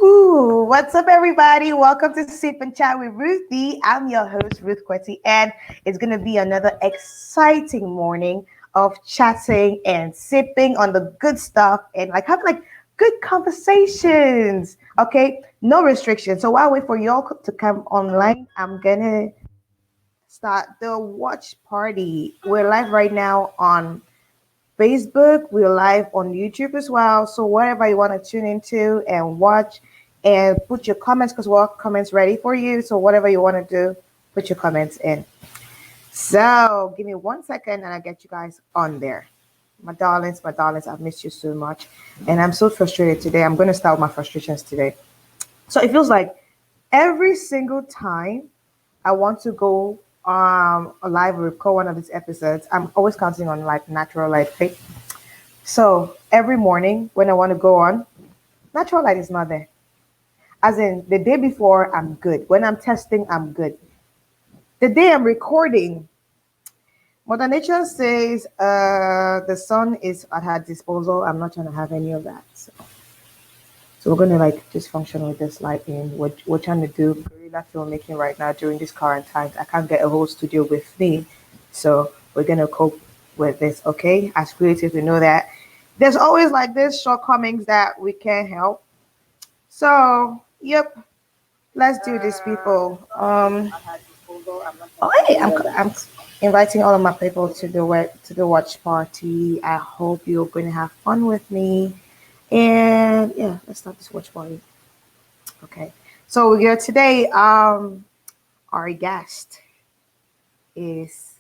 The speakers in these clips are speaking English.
Woohoo! What's up, everybody? Welcome to Sip and Chat with Ruthie. I'm your host, Ruth NKWETI, and it's going to be another exciting morning of chatting and sipping on the good stuff and have good conversations. Okay, no restrictions. So while I wait for y'all to come online, I'm gonna start the watch party. We're live right now on Facebook. We're live on YouTube as well. So whatever you want to tune into and watch and put your comments because we're all comments ready for you. So whatever you want to do, put your comments in. So give me 1 second and I'll get you guys on there. My darlings, I've missed you so much. And I'm so frustrated today. I'm going to start with my frustrations today. So it feels like every single time I want to go live or record one of these episodes, I'm always counting on natural light. Okay? So every morning when I want to go on, natural light is not there. As in the day before, I'm good. When I'm testing, I'm good. The day I'm recording, Mother Nature says the sun is at her disposal. I'm not trying to have any of that. So we're going to just function with this lighting. We're trying to do guerrilla filmmaking right now during these current times. I can't get a whole studio with me. So we're going to cope with this, okay? As creatives, we know that there's always this shortcomings that we can't help. So, yep, let's do this, people. Hey, I'm inviting all of my people to the watch party. I hope you're going to have fun with me. And yeah, let's start this watch party. Okay, so we're here today. Our guest is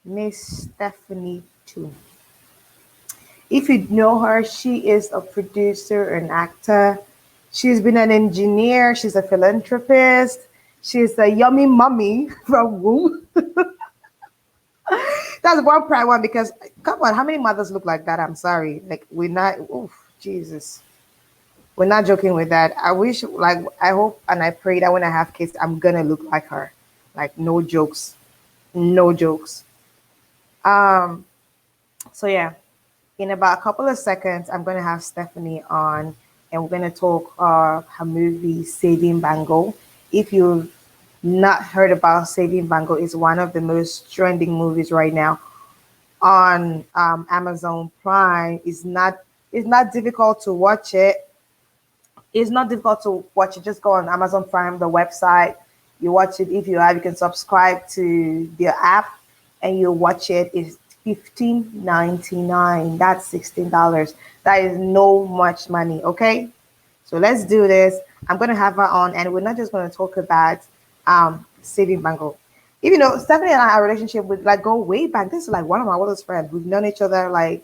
Miss Stephanie TUM. If you know her, she is a producer, an actor. She's been an engineer. She's a philanthropist. She's a yummy mommy from womb. That's one pride one because come on, how many mothers look like that? I'm sorry, we're not. Oof, Jesus. We're not joking with that. I wish, I hope and I pray that when I have kids, I'm gonna look like her. No jokes, no jokes. So yeah, in about a couple of seconds, I'm gonna have Stephanie on, and we're gonna talk her movie Saving Bango. If you've not heard about Saving Bango, it's one of the most trending movies right now on Amazon Prime. It's not difficult to watch it. It's not difficult to watch it. Just go on Amazon Prime, the website. You watch it. If you have, you can subscribe to the app and you watch it. It's $15.99. That's $16. That is no much money. Okay. So let's do this. I'm going to have her on and we're not just going to talk about Saving Bango. If you know, Stephanie and I, our relationship would go way back. This is one of my oldest friends. We've known each other I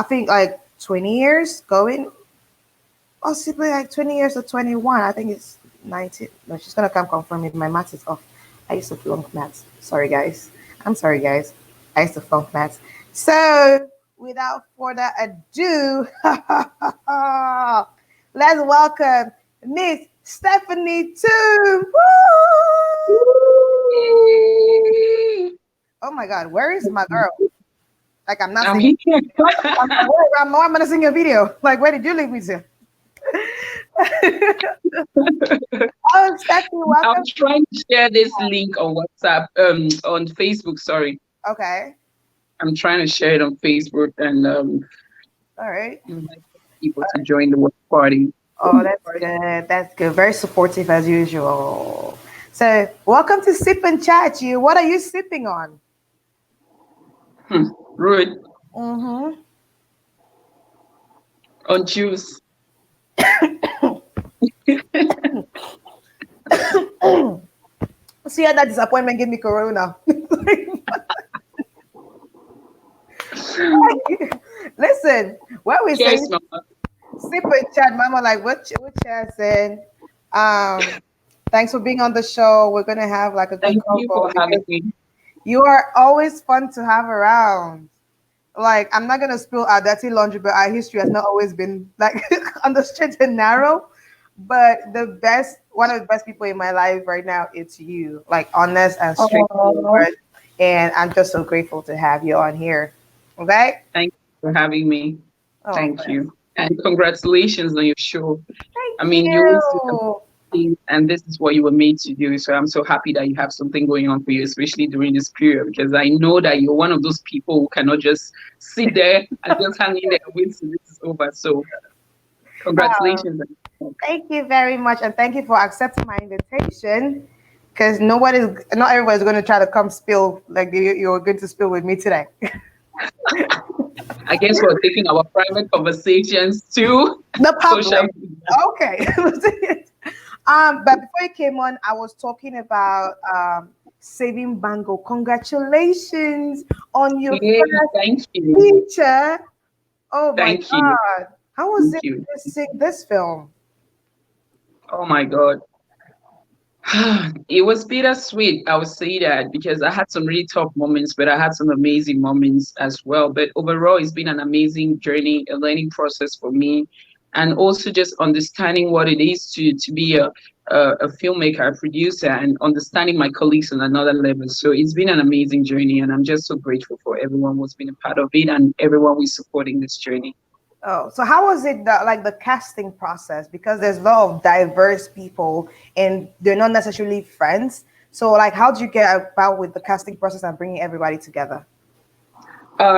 think 20 years going. Possibly 20 years or 21. I think it's 19. No, she's gonna come confirm it. My math is off. I used to flunk maths. Sorry, guys. I'm sorry, guys. I used to flunk maths. So, without further ado, let's welcome Miss Stephanie TUM. Woo! Oh my God, where is my girl? I'm not singing. I'm gonna sing a video. Where did you leave me to? Oh, Stephanie, welcome. I'm trying to share this link on WhatsApp, on Facebook. Sorry. Okay. I'm trying to share it on Facebook and all right, invite people to join the watch party. Oh, that's good. That's good. Very supportive as usual. So, welcome to Sip and Chat. You. What are you sipping on? Ruth. Mm-hmm. On juice. See how that disappointment gave me corona. Listen, when we say Cheers, Mama. Sip and Chat, Mama, what Chat said. Thanks for being on the show. We're gonna have a good Thank you for having me. You are always fun to have around. I'm not gonna spill our dirty laundry, but our history has not always been on the straight and narrow. But one of the best people in my life right now, it's you. Honest and straightforward. And I'm just so grateful to have you on here. Okay? Thank you for having me. Thank you. And congratulations on your show. I you. mean, you always do things, and this is what you were made to do. So I'm so happy that you have something going on for you, especially during this period, because I know that you're one of those people who cannot just sit there and just hang in there and wait till this is over. So Uh, congratulations. Thank you very much, and thank you for accepting my invitation. Because not everybody's going to try to come spill like you're going to spill with me today. I guess we're taking our private conversations to The social public. media. Okay. But before you came on, I was talking about saving Bango. Congratulations on your Yay, first thank you. feature. Oh my Thank you. God. How was Thank it you. to sing this film? Oh my God. It was bittersweet, I would say that, because I had some really tough moments, but I had some amazing moments as well. But overall, it's been an amazing journey, a learning process for me, and also just understanding what it is to be a filmmaker, a producer, and understanding my colleagues on another level. So it's been an amazing journey, and I'm just so grateful for everyone who's been a part of it and everyone who's supporting this journey. Oh, so how was it like the casting process? Because there's a lot of diverse people and they're not necessarily friends. So like how did you get about with the casting process and bringing everybody together?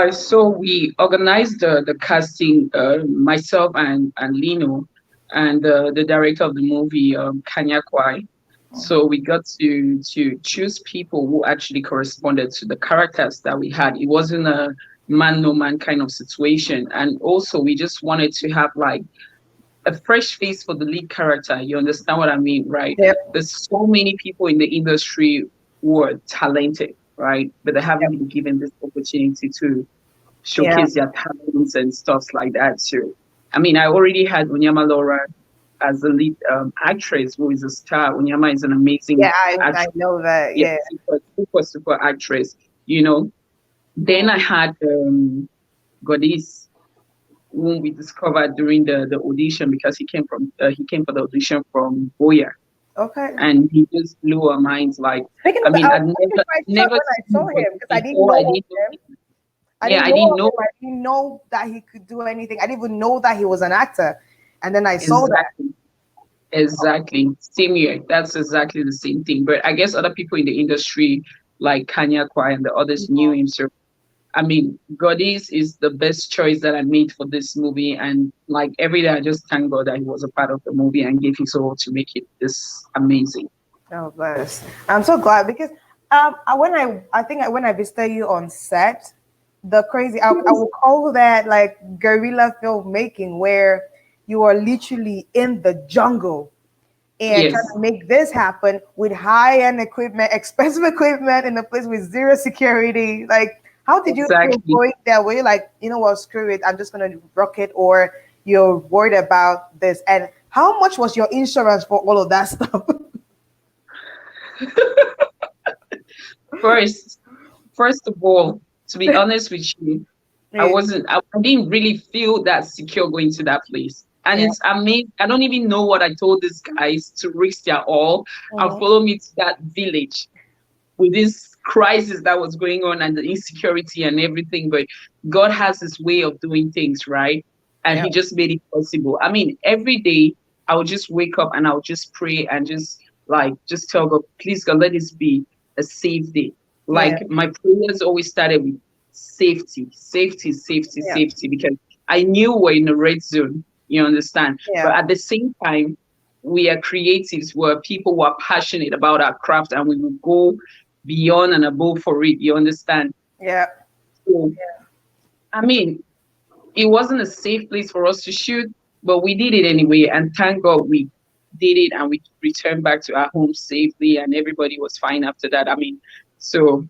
So we organized the casting, myself and Lino, and the director of the movie, Kanya Kwai. So we got to choose people who actually corresponded to the characters that we had. It wasn't a man no man kind of situation, and also we just wanted to have like a fresh face for the lead character. You understand what I mean, right? Yep. There's so many people in the industry who are talented, right? But they haven't Yep. been given this opportunity to Yeah. showcase their talents and stuff like that. So, I mean, I already had Unyama Laura as the lead actress, who is a star. Unyama is an Yeah, amazing I actress, know that. yeah, Yeah. super actress. You know. Then I had Godis, whom we discovered during the audition because he came for the audition from Boya, Okay. and he just blew our minds. Like, Speaking I of that, mean, I I'd was actually quite shocked never when I seen saw him him because I didn't before. know I of didn't know him. him. I Yeah, didn't I know didn't of know him. I didn't know that he could do anything. I didn't even know that he was an actor. And then I saw that. exactly. Exactly. Same here. That's exactly the same thing. But I guess other people in the industry, like Kanya Kwai and the others, knew him. So, I mean, Godis is the best choice that I made for this movie. And like every day, I just thank God that he was a part of the movie and gave his all to make it this amazing. Oh, bless. I'm so glad because I think when I visited you on set, the crazy I will call that like guerrilla filmmaking where you are literally in the jungle and trying Yes, to make this happen with high-end equipment, expensive equipment in a place with zero security. Like, how did you feel exactly. going there? Were you like, you know what, screw it, I'm just gonna rock it, or you're worried about this? And how much was your insurance for all of that stuff? First, first of all, to be honest with you, Yeah, I didn't really feel that secure going to that place. And yeah. it's amazing. I don't even know what I told these guys to risk their all and Mhm. follow me to that village with this crisis that was going on and the insecurity and everything. But God has his way of doing things, right? And Yeah, he just made it possible. I mean, every day I would just wake up and I would just pray and just tell God, please God, let this be a safe day. yeah, Like my prayers always started with safety, safety, safety, yeah, safety, because I knew we're in the red zone, you understand? But yeah, at the same time, we are creatives, we're people who are passionate about our craft, and we will go beyond and above for it, you understand? yeah. So, I mean, it wasn't a safe place for us to shoot, but we did it anyway. And thank God we did it and we returned back to our home safely, and everybody was fine after that. I mean, so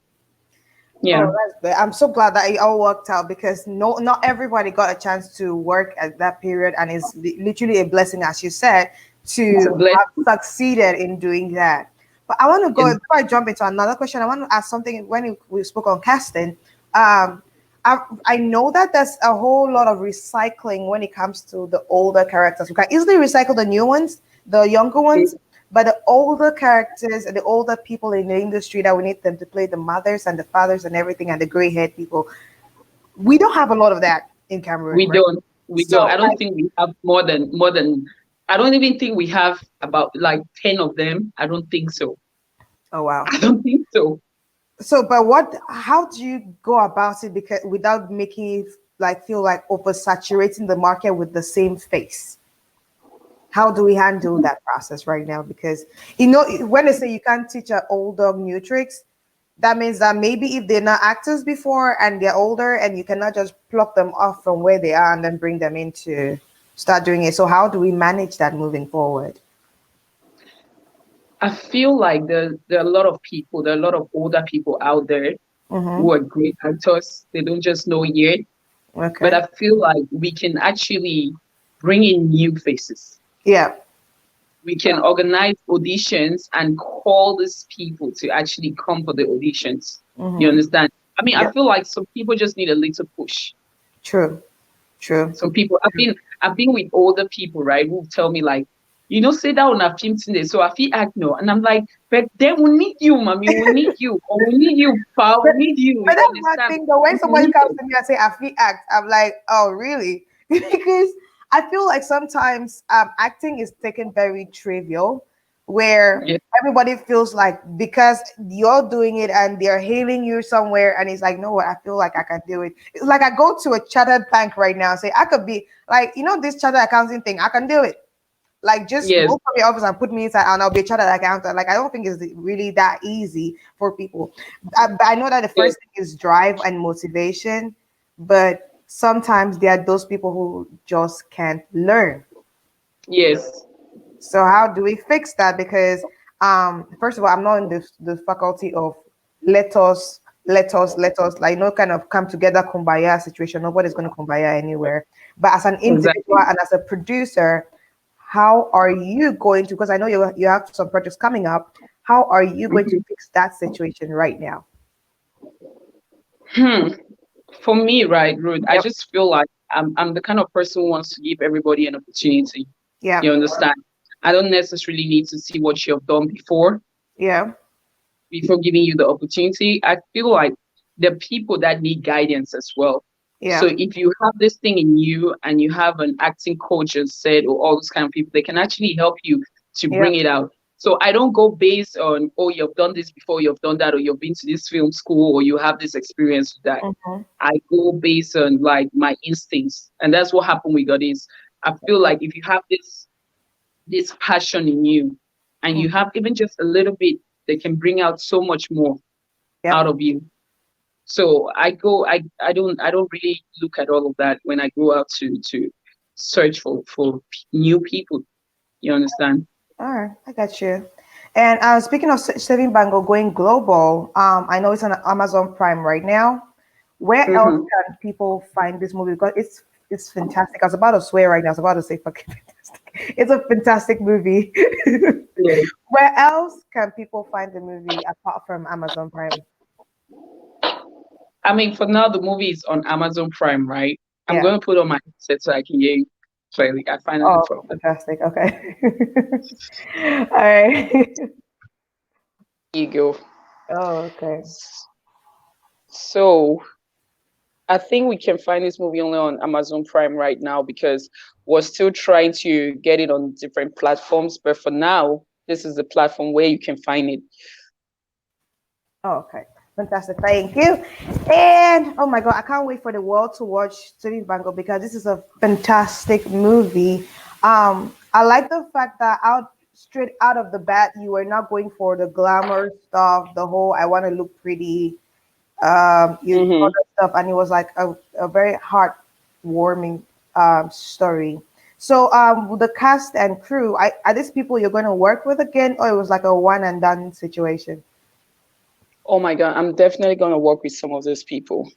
Oh, yeah, that's good. I'm so glad that it all worked out because not everybody got a chance to work at that period, and it's literally a blessing, as you said, it's a to blessing. have succeeded in doing that. But I want to go It's before I jump into another question. I want to ask something. When we spoke on casting, um, I know that there's a whole lot of recycling when it comes to the older characters. We can easily recycle the new ones, the younger ones, but the older characters and the older people in the industry that we need them to play the mothers and the fathers and everything and the gray haired people. We don't have a lot of that in Cameroon, we right? don't we don't. So I don't like think we have more than I don't even think we have about like 10 of them. I don't think so. Oh wow. I don't think so. So, but what? How do you go about it? Because without making it like feel like oversaturating the market with the same face. How do we handle that process right now? Because when they say you can't teach an old dog new tricks, that means that maybe if they're not actors before and they're older, and you cannot just pluck them off from where they are and then bring them in to start doing it. So how do we manage that moving forward? I feel like there are a lot of people, there are a lot of older people out there Mm-hmm. who are great actors. They don't just know it yet. But Okay. I feel like we can actually bring in new faces. Yeah. We can organize auditions and call these people to actually come for the auditions. You Mm-hmm. understand? I mean, I Yeah. feel like some people just need a little push. True. True. Some people, I've been with older people, right, who tell me like, sit down on a film today, so I feel act no, and I'm like, but then we need you, mommy, we need you, or we need you, pa, we But need you. but You that's my understand? thing though. When We somebody need comes them. to me and say I feel act, I'm like, oh really? Because I feel like sometimes acting is taken very trivial, where Yeah, everybody feels like because you're doing it and they're hailing you somewhere, and it's like, no, what I feel like I can do it. It's like I go to a chartered bank right now and say I could be like, this chartered accounting thing, I can do it. Like just yes, move from your office and put me inside, and I'll be a chartered accountant. Like I don't think it's really that easy for people. But I know that the yes, first thing is drive and motivation, but sometimes there are those people who just can't learn. yes. So how do we fix that? Because first of all, I'm not in the faculty of let us like no kind of come together kumbaya situation. Nobody's going to kumbaya anywhere. But as an individual Exactly. and as a producer, how are you going to? Because I know you have some projects coming up. How are you going to Mhm. fix that situation right now? Hmm. For me, right, Ruth, I Yep. just feel like I'm the kind of person who wants to give everybody an opportunity. Yeah. You understand? I don't necessarily need to see what you have done Yeah. before giving you the opportunity. I feel like there are people that need guidance as well. So Yeah. if you have this thing in you and you have an acting coach and said, or all those kind of people, they can actually help you to Yeah. bring it out. So I don't go based on, oh, you've done this before, you've done that, or you've been to this film school, or you have this experience with that. Mm-hmm. I go based on like my instincts. And that's what happened with God is I feel like if you have this passion in you and you have even just a little bit, they can bring out so much more out Yep. of you. So I don't really look at all of that when I go out to search for new people. You understand? All right, I got you. And speaking of saving Bangle going global, I know it's on Amazon Prime right now. Where else Mm-hmm. can people find this movie? Because it's fantastic. I was about to swear right now. I was about to say fucking fantastic. It's a fantastic movie. Yeah. Where else can people find the movie apart from Amazon Prime? I mean, for now the movie is on Amazon Prime, right? I'm Yeah. gonna put on my headset so I can hear you clearly. I finally Oh, found it. fantastic. Okay. All right. Here you go. Oh, okay. So I think we can find this movie only on Amazon Prime right now because we're still trying to get it on different platforms. But for now, this is the platform where you can find it. Oh, okay. Fantastic. Thank you. And oh my God, I can't wait for the world to watch City Bango because this is a fantastic movie. I like the fact that straight out of the bat, you were not going for the glamour stuff, the whole I want to look pretty, Mm-hmm. other stuff, and it was like a very heartwarming story. So, with the cast and crew, are these people you're going to work with again, or it was like a one and done situation? Oh my God, I'm definitely going to work with some of those people.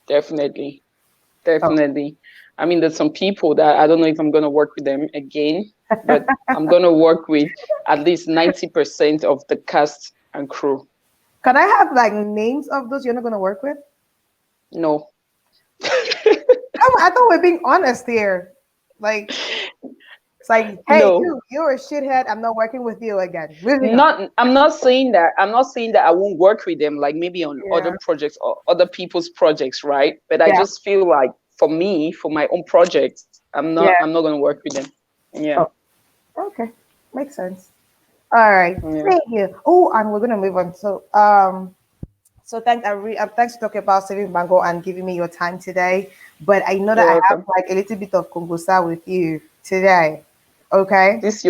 Definitely. Oh. Definitely. I mean, there's some people that I don't know if I'm going to work with them again, but I'm going to work with at least 90% of the cast and crew. Can I have like names of those you're not gonna work with? No, Come on, I thought we're being honest here. Like it's like, hey, no. you're a shithead. I'm not working with you again. Moving on. I'm not saying that. I'm not saying that I won't work with them, like maybe on other Yeah, projects or other people's projects, right? But I yeah, just feel like for me, for my own projects, I'm not yeah. I'm not going to work with them. Yeah. Oh. Okay, makes sense. All right, Yeah. thank you. Oh, and we're gonna move on. So thanks. Thanks for talking about saving Bango and giving me your time today. But I know that You're I have welcome. like a little bit of kongosa with you today. Okay. This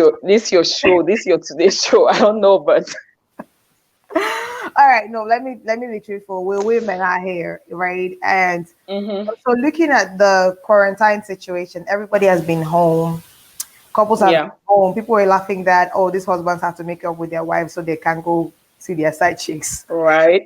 your show. This your today show. I don't know, but All right. No, let me be truthful. We're women out here, right? And hmm so looking at the quarantine situation, everybody has been home. Couples have been yeah, home. People were laughing that these husbands have to make up with their wives so they can go see their side chicks. right.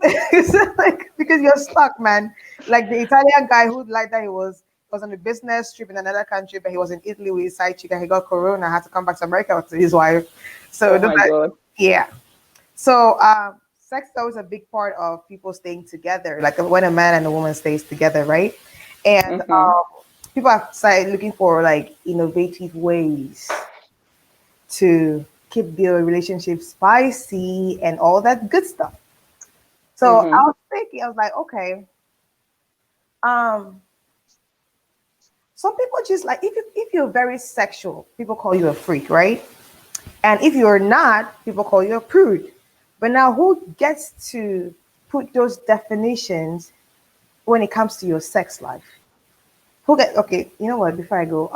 It's like because you're stuck, man. Like the Italian guy who like that he was on a business trip in another country, but he was in Italy with his side chick and he got corona, had to come back to America to his wife. So Oh those my are- God. yeah. So sex is always a big part of people staying together, like when a man and a woman stays together, right? And hmm people have started looking for like innovative ways to keep their relationship spicy and all that good stuff. So I hmm was thinking, I was like, okay, um, some people just like if you're very sexual, people call you a freak, right? And if you're not, people call you a prude. But now, who gets to put those definitions when it comes to your sex life? Who get okay? You know what? Before I go,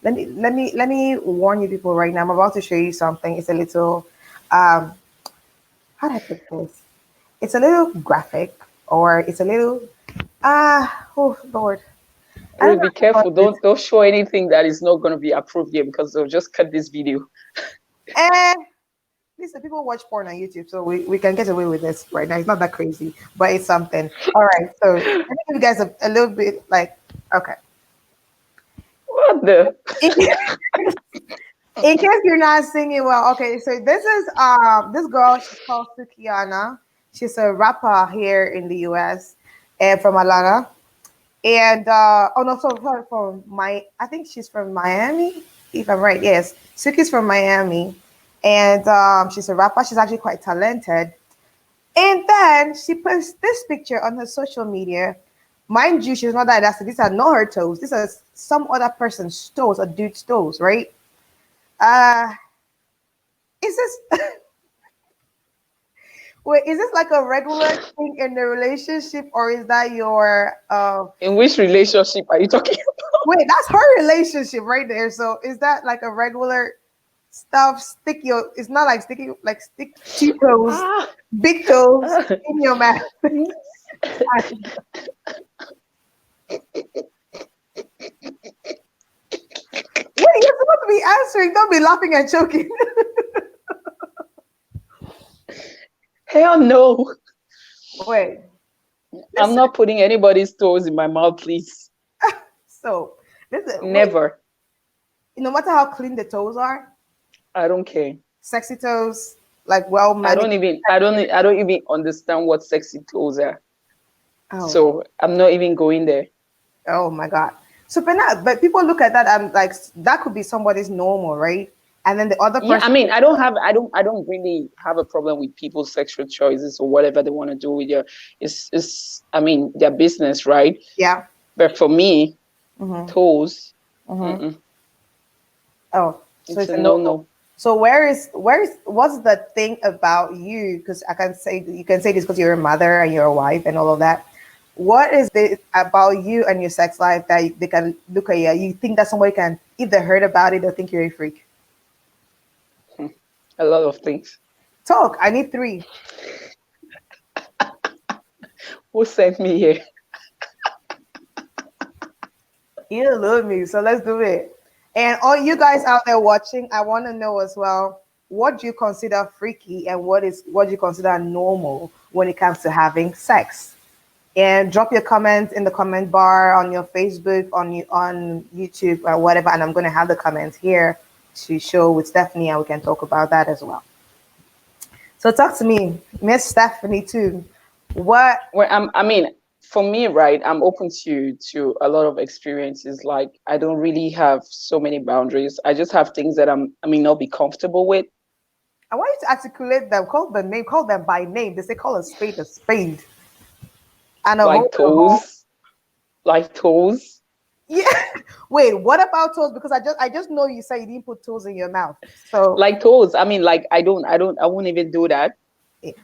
let me warn you people right now. I'm about to show you something. It's a little, um, how do I put this? It's a little graphic, or it's a little, oh Lord, I don't Ruth, know be how to careful. put this. Don't show anything that is not going to be approved here because they'll just cut this video. Eh, listen, people watch porn on YouTube, so we can get away with this right now. It's not that crazy, but it's something. All right, so let me give you guys a little bit like, okay. What the? In, in case you're not singing well, okay, so this is this girl, she's called Sukiana. She's a rapper here in the US and from Atlanta. And oh no, so from my I think she's from Miami, if I'm right. Yes. Suki's from Miami. And she's a rapper. She's actually quite talented. And then she posts this picture on her social media. Mind you, she's not that that's these are not her toes. These are some other person's toes, a dude's toes, right? Uh is this wait, is this like a regular thing in the relationship or is that your In which relationship are you talking wait, that's her relationship right there. So is that like a regular stuff? Stick your it's not like sticking like stick two toes, about? big toes Ah. in your mouth. Wait, you're supposed to be answering. Don't be laughing and choking. Hell no. Wait, I'm listen. not putting anybody's toes in my mouth, please. So, listen. Wait. Never. No matter how clean the toes are, I don't care. sexy toes, like well I don't manicured. even I don't I don't even understand what sexy toes are. Oh, So I'm not even going there. oh my God. So, but people look at that and like that could be somebody's normal, right? And then the other Yeah, I person, mean, I don't really have a problem with people's sexual choices or whatever they want to do with your it's I mean, their business, right? yeah. But for me, Mm-hmm, toes, mm-hmm. mm-mm, Oh, so it's it's a a no no. no. So where is what's the thing about you? Because I can say you can say this because you're a mother and you're a wife and all of that. What is it about you and your sex life that they can look at you? You think that somebody can either heard about it or think you're a freak? A lot of things. Talk. I need three. Who sent me here? You love me, so let's do it. And all you guys out there watching, I want to know as well, what do you consider freaky and what do you consider normal when it comes to having sex? And drop your comments in the comment bar on your Facebook, on YouTube or whatever. And I'm gonna have the comments here to show with Stephanie, and we can talk about that as well. So talk to me, Miss Stephanie too. What? Well, I mean, for me, right, I'm open to a lot of experiences. Like, I don't really have so many boundaries. I just have things that I may not be comfortable with, I want you to articulate them. Call the name. Call them by name. They say call a spade, and a hole like in a hole. toes, like toes. Yeah. Wait, what about toes? Because I just know you said you didn't put toes in your mouth. So, Like toes. I mean, like I won't even do that.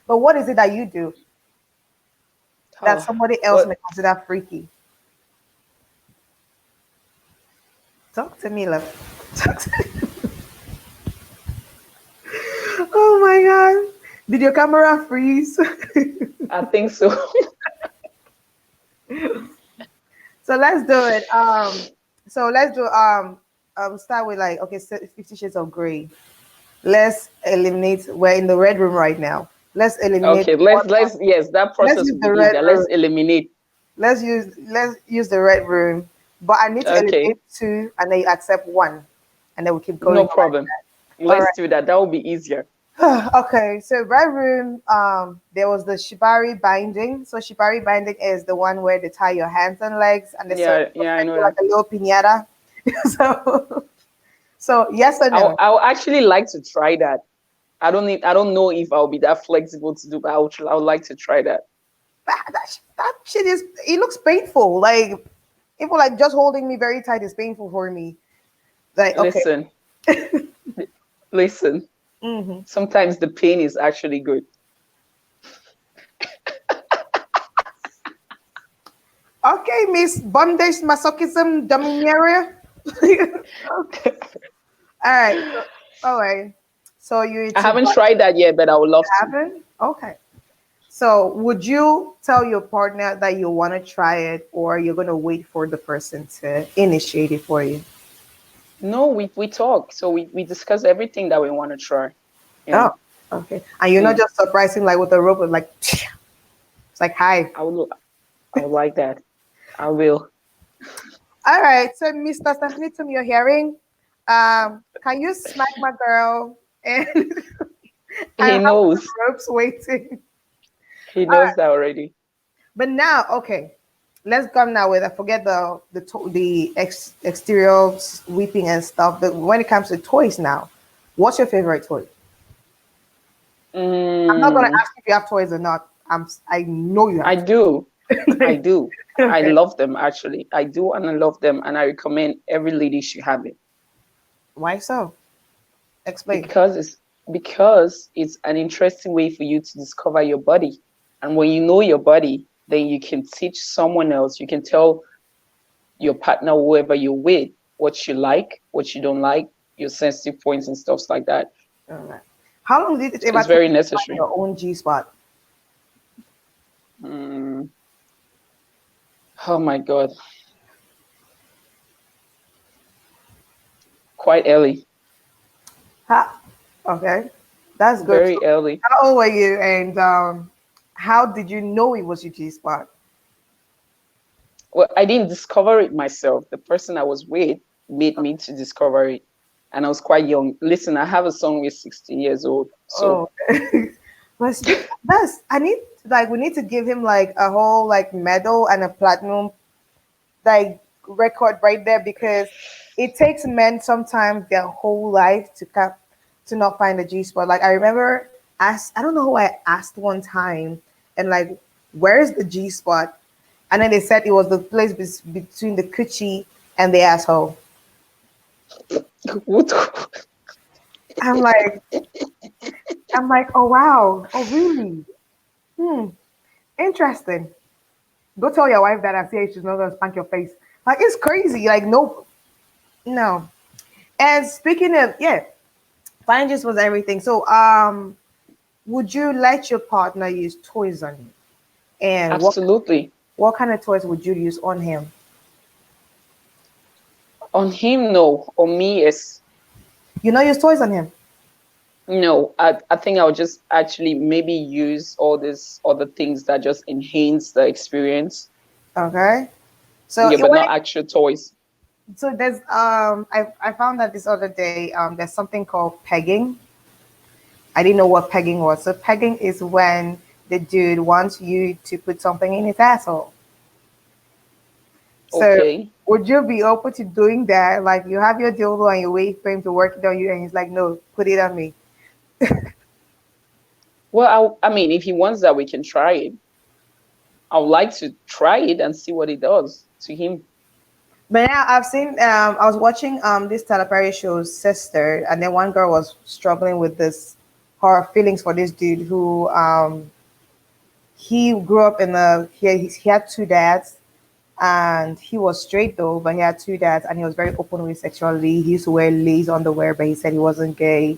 but what is it that you do that Oh, somebody else what? may consider freaky? Talk to me, love. Talk to me. Oh my god. Did your camera freeze? I think so. So let's do it. So let's do start with like okay, 50 Shades of Grey. Let's eliminate. We're in the red room right now. Let's eliminate Okay, one. let's yes, that Let's process use will the be red easier. room. Let's eliminate. Let's use the red room. But I need to Okay, eliminate two, and then you accept one, and then we keep no going. problem. All Let's do that. That will be easier. right. Okay. So red room. There was the shibari binding. So shibari binding is the one where they tie your hands and legs, and they sort Yeah, of yeah, I make know you like that. a little piñata. so, so yes or no? I'll actually like to try that. I don't know if I'll be that flexible to do, but I would like to try that. That shit is. It looks painful. Like people like just holding me very tight is painful for me. Like okay. Listen, listen. Hmm. Sometimes the pain is actually good. Okay, Miss Bondage Masochism Dominaria. All right. So, all right. So you I into haven't but tried that yet, but I would love to. haven't? Okay. So would you tell your partner that you want to try it, or you're gonna wait for the person to initiate it for you? No, we talk, so we discuss everything that we want to try. Yeah, Oh, okay. And you're not mm, just surprising like with a rope, like it's like hi. I would I would like that. I will. All right. So Mr. Stephanie, to you're hearing. Can you smack my girl and I He have the knows. ropes waiting? He All knows right. that already. But now, okay, let's come now with I forget exterior sweeping and stuff. But when it comes to toys now, what's your favorite toy? I'm not gonna Mm, ask if you have toys or not. I know you I have do. I toys. do. I Okay. love them actually. I do, and I love them, and I recommend every lady should have it Why so? Explain. because it's an interesting way for you to discover your body. And when you know your body, then you can teach someone else. You can tell your partner, whoever you're with, what you like, what you don't like, your sensitive points and stuff like that. All right. How long did it So ever it's take very you to find necessary. your own G spot? Mm, oh my God, quite early, Ha. Okay, that's good. So, very early. how old were you, and how did you know it was your G spot? Well, I didn't discover it myself. The person I was with made me to discover it. And I was quite young. Listen, I have a son who's 16 years old. So Oh, but that's I need like we need to give him like a whole like medal and a platinum like record right there because it takes men sometimes their whole life to not find a G spot. Like I remember I don't know who I asked one time and like where's the G spot? And then they said it was the place between the coochie and the asshole. what I'm like I'm like, oh wow, oh really? Hmm, interesting. Go tell your wife that I say she's not gonna spank your face. Like it's crazy. Like no, no. And speaking of yeah, fine just was everything. So would you let your partner use toys on you? And absolutely. what kind of toys would you use on him? On him, no. On me, yes. You know use toys on him. No. I think I'll just actually maybe use all these other things that just enhance the experience. Okay. So Yeah, it but when not actual toys. so there's I found that this other day there's something called pegging. I didn't know what pegging was. So pegging is when the dude wants you to put something in his asshole. So Okay. would you be open to doing that? Like you have your dildo and you wait for him to work it on you, and he's like, "No, put it on me." Well, I mean, if he wants that, we can try it. I would like to try it and see what it does to him. But now I've seen I was watching this Tyler Perry show's Sister, and then one girl was struggling with this her feelings for this dude who he grew up in a he had two dads, and he was straight though, but he had two dads, and he was very open with sexuality. He used to wear lace underwear, but he said he wasn't gay.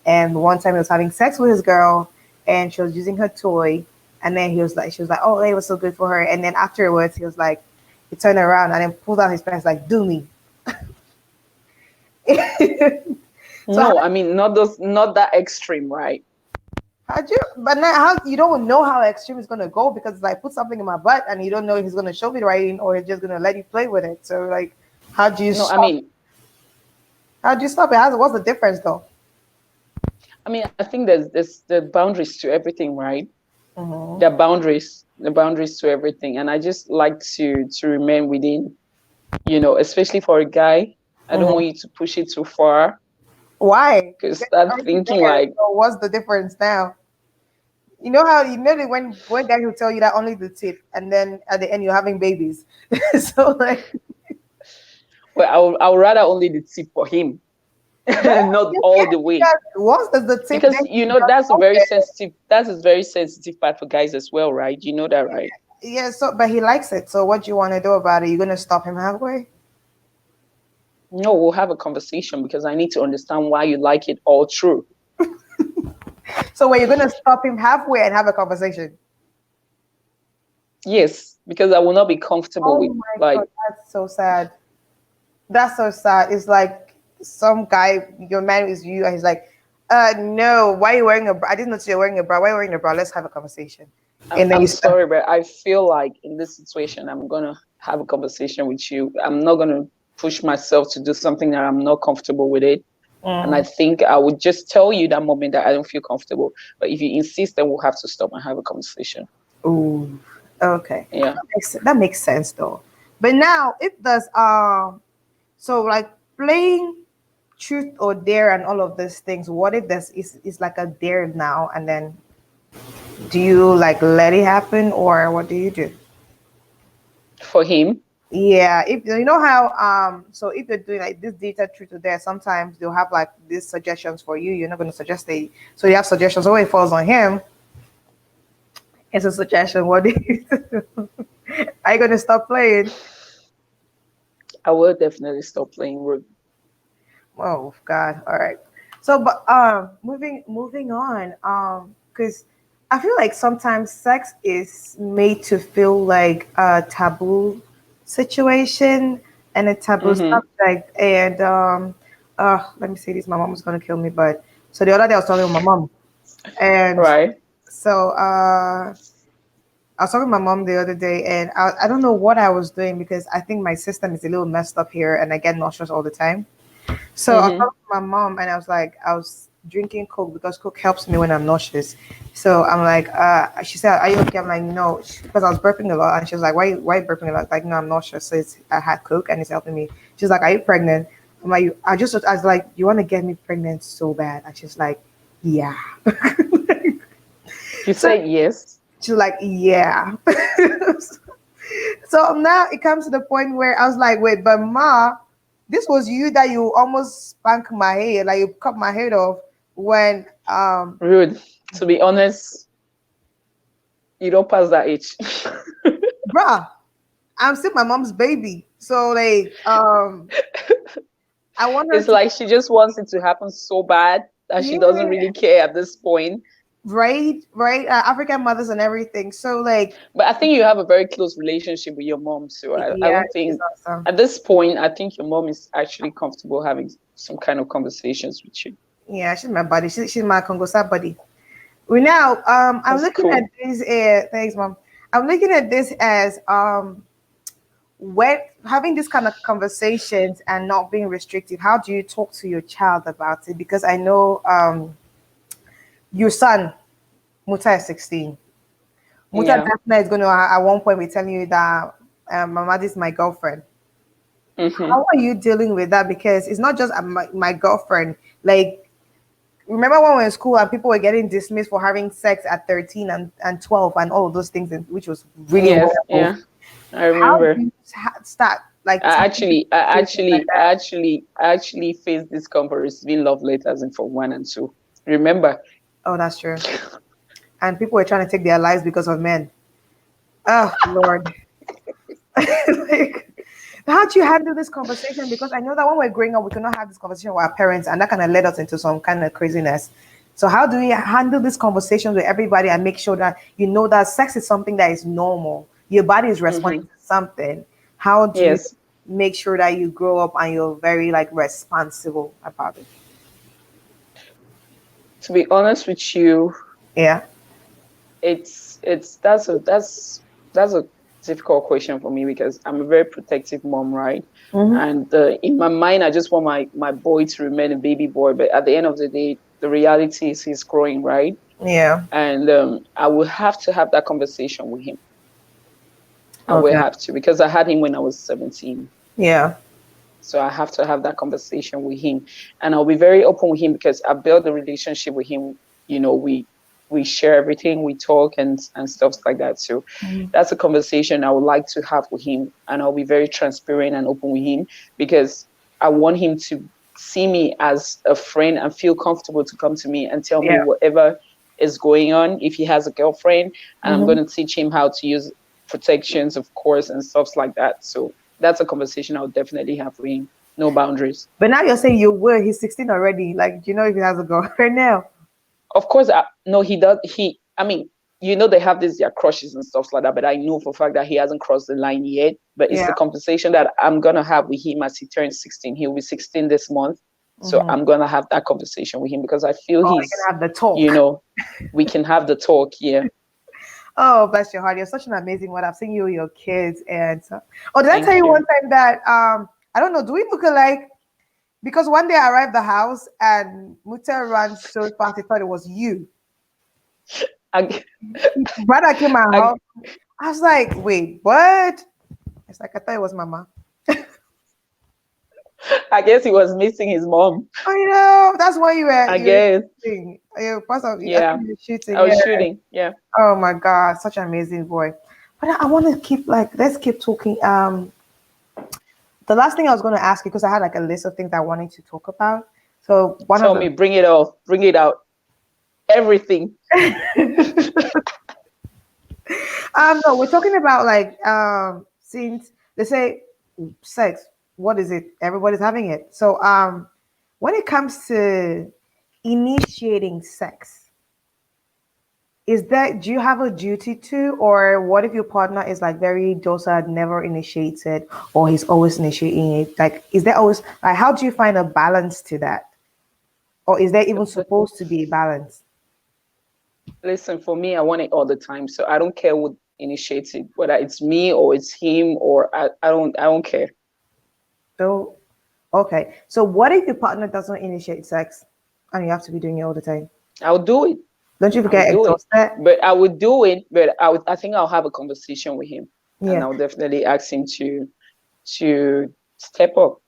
And one time he was having sex with his girl, and she was using her toy, and then she was like, "Oh, it was so good for her." And then afterwards, he was like, he turned around and then pulled out his pants like, "Do me." So No, I mean not that extreme, right? how'd you? But now how you don't know how extreme it's gonna go because it's like put something in my butt and you don't know if he's gonna show me the writing or he's just gonna let you play with it. So like, how do you No, I stop? mean How do you stop it? What's the difference though? I think there's the boundaries to everything, right? Hmm. There are boundaries, the boundaries to everything, and I just like to remain within, especially for a guy. I don't Hmm. want you to push it too far Why? because Because you're start already thinking there. like, So what's the difference now? You know how you know that when guys will tell you that only the tip, and then at the end you're having babies. So like, well, I'll rather only the tip for him, no, not you all can't the way, because once there's the tip, because then you just that's a very sensitive part for guys as well, right? You know that, right? yeah. So but he likes it. So what do you want to do about it? You're gonna stop him halfway? No, we'll have a conversation because I need to understand why you like it all through. So where you're gonna stop him halfway and have a conversation? Yes, because I will not be comfortable Oh with my god, like, that's so sad. That's so sad. It's like some guy, your man is you, and he's like, no, why are you wearing a bra? I didn't notice you're wearing a bra. Why are you wearing a bra? Let's have a conversation. And then I'm you start, sorry, but I feel like in this situation, I'm gonna have a conversation with you. I'm not gonna push myself to do something that I'm not comfortable with it. And I mm, think I would just tell you that moment that I don't feel comfortable. But if you insist, then we'll have to stop and have a conversation. ooh, okay, Yeah. that makes sense though. But now it does. So like playing truth or dare and all of these things. What if this is like a dare now, and then do you like let it happen, or what do you do? For him. Yeah, if you know how so if you're doing like this data truth or dare, sometimes they'll have like these suggestions for you. You're not going to suggest it, so you have suggestions. So when it falls on him, it's a suggestion. What do you do? Are you going to stop playing? I will definitely stop playing rude. Oh God! All right. So, but moving on. Because I feel like sometimes sex is made to feel like a taboo situation and a taboo Mm-hmm. subject. And let me say this. My mom was gonna kill me, but so the other day I was talking with my mom, and Right. so I was talking to my mom the other day, and I don't know what I was doing because I think my system is a little messed up here, and I get nauseous all the time. So I was Mm-hmm. talking to my mom, and I was like, I was drinking Coke because Coke helps me when I'm nauseous. So I'm like, she said, "Are you okay?" I'm like, "No," because I was burping a lot, and she was like, why you burping a lot?" Like, no, I'm nauseous. So I had Coke, and it's helping me. She's like, "Are you pregnant?" I'm like, I was like, "You want to get me pregnant so bad?" And she's like, "Yeah." You So said yes. she's like, "Yeah." So now it comes to the point where I was like, wait, but Ma, this was you that you almost spanked my head, like you cut my head off when Rude. To be honest, you don't pass that age. bruh, I'm still my mom's baby. So like I want her It's to like she just wants it to happen so bad that she doesn't yeah, really care at this point. right, African mothers and everything. So like But I think you have a very close relationship with your mom. So I yeah, don't she's think awesome. at this point, I think your mom is actually comfortable having some kind of conversations with you. Yeah, she's my buddy. She's my Congo buddy. We now I'm That's looking at cool. this thanks mom. I'm looking at this as when having this kind of conversations and not being restrictive, how do you talk to your child about it? Because I know your son Muta is 16. Muta Yeah. definitely is going to at one point be telling you that mama, this is my girlfriend. Mm-hmm. How are you dealing with that? Because it's not just my girlfriend. Like, remember when we were in school and people were getting dismissed for having sex at 13 and 12 and all of those things, which was really Yes. horrible. Yeah. I How do remember. you start like I tapping actually, I conversations like actually, I that? actually, I actually faced this for receiving love letters in Form 1 and 2. Remember? Oh, that's true. And people were trying to take their lives because of men. Oh Lord. Like, how do you handle this conversation? Because I know that when we're growing up, we cannot have this conversation with our parents, and that kind of led us into some kind of craziness. So, how do we handle this conversation with everybody and make sure that you know that sex is something that is normal? Your body is responding Hmm. to something. How do you Yes. make sure that you grow up and you're very like responsible about it? To be honest with you, Yeah. it's that's a difficult question for me because I'm a very protective mom, right? Hmm. And in my mind, I just want my boy to remain a baby boy, but at the end of the day, the reality is he's growing, right? Yeah. And I will have to have that conversation with him. I will Okay. have to because I had him when I was 17. Yeah. So I have to have that conversation with him, and I'll be very open with him because I built a relationship with him. You know, we share everything, we talk and stuff like that. So Mhm. that's a conversation I would like to have with him, and I'll be very transparent and open with him because I want him to see me as a friend and feel comfortable to come to me and tell me Yeah. whatever is going on. If he has a girlfriend, and I'm Hmm. going to teach him how to use protections, of course, and stuff like that. So that's a conversation I'll definitely have with him. No boundaries. But now you're saying you will. He's 16 already. Like, do you know if he has a girlfriend now? Of course, no, he does. I mean, they have these their crushes and stuff like that, but I know for a fact that he hasn't crossed the line yet. But it's Yeah. the conversation that I'm gonna have with him as he turns 16. He'll be 16 this month, so Hmm. I'm gonna have that conversation with him because I feel Oh, we can he's, have the you talk. know, we can have the talk. Yeah, Oh, bless your heart. You're such an amazing one. I've seen you with your kids. And oh, did I tell thank you one you. time that I don't know, do we look alike? Because one day I arrived the house and Mutter ran so fast he thought it was you. I, Brother came out. I, I was like, wait, what? It's like I thought it was mama. I guess he was missing his mom. I know. That's why I you were guess. shooting. You first of I Yeah, think you were I shooting. was Yeah. shooting. Yeah. Oh my God, such an amazing boy. But I want to keep like let's keep talking. The last thing I was going to ask you because I had like a list of things I wanted to talk about. So one of Tell the me, bring it off, bring it out, everything. no, we're talking about like since they say sex, what is it? Everybody's having it. So when it comes to initiating sex, is that do you have a duty to, or what if your partner is like very docile, never initiated, or he's always initiating it? Like, is there always like how do you find a balance to that? Or is there even supposed to be a balance? Listen, for me, I want it all the time. So I don't care what initiates it, whether it's me or it's him or I don't care. So, okay. So, what if your partner doesn't initiate sex and you have to be doing it all the time? I'll do it. Don't you I will get do it. exhausted? But I would do it, but I think I'll have a conversation with him and Yeah. I'll definitely ask him to step up.